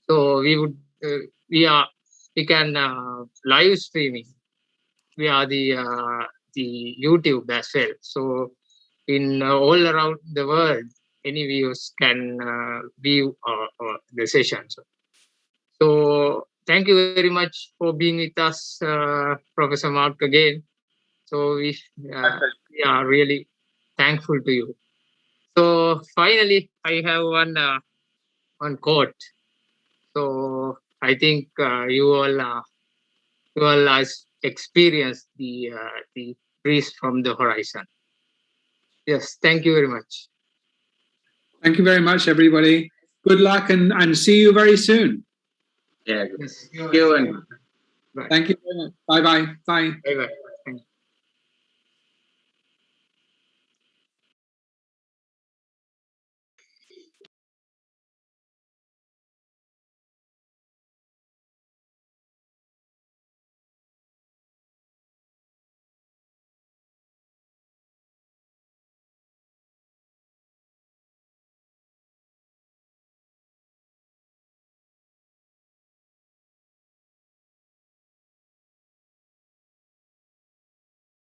So we can live streaming. We are the YouTube as well. So in all around the world, any viewers can view the session. So thank you very much for being with us, Professor Mark, again. So we are really thankful to you. So finally, I have one quote. So I think you all experienced the breeze from the horizon. Yes, thank you very much. Thank you very much, everybody. Good luck and see you very soon. Yeah, yes. Thank you. Thank you very much. Bye-bye. Bye. Bye-bye.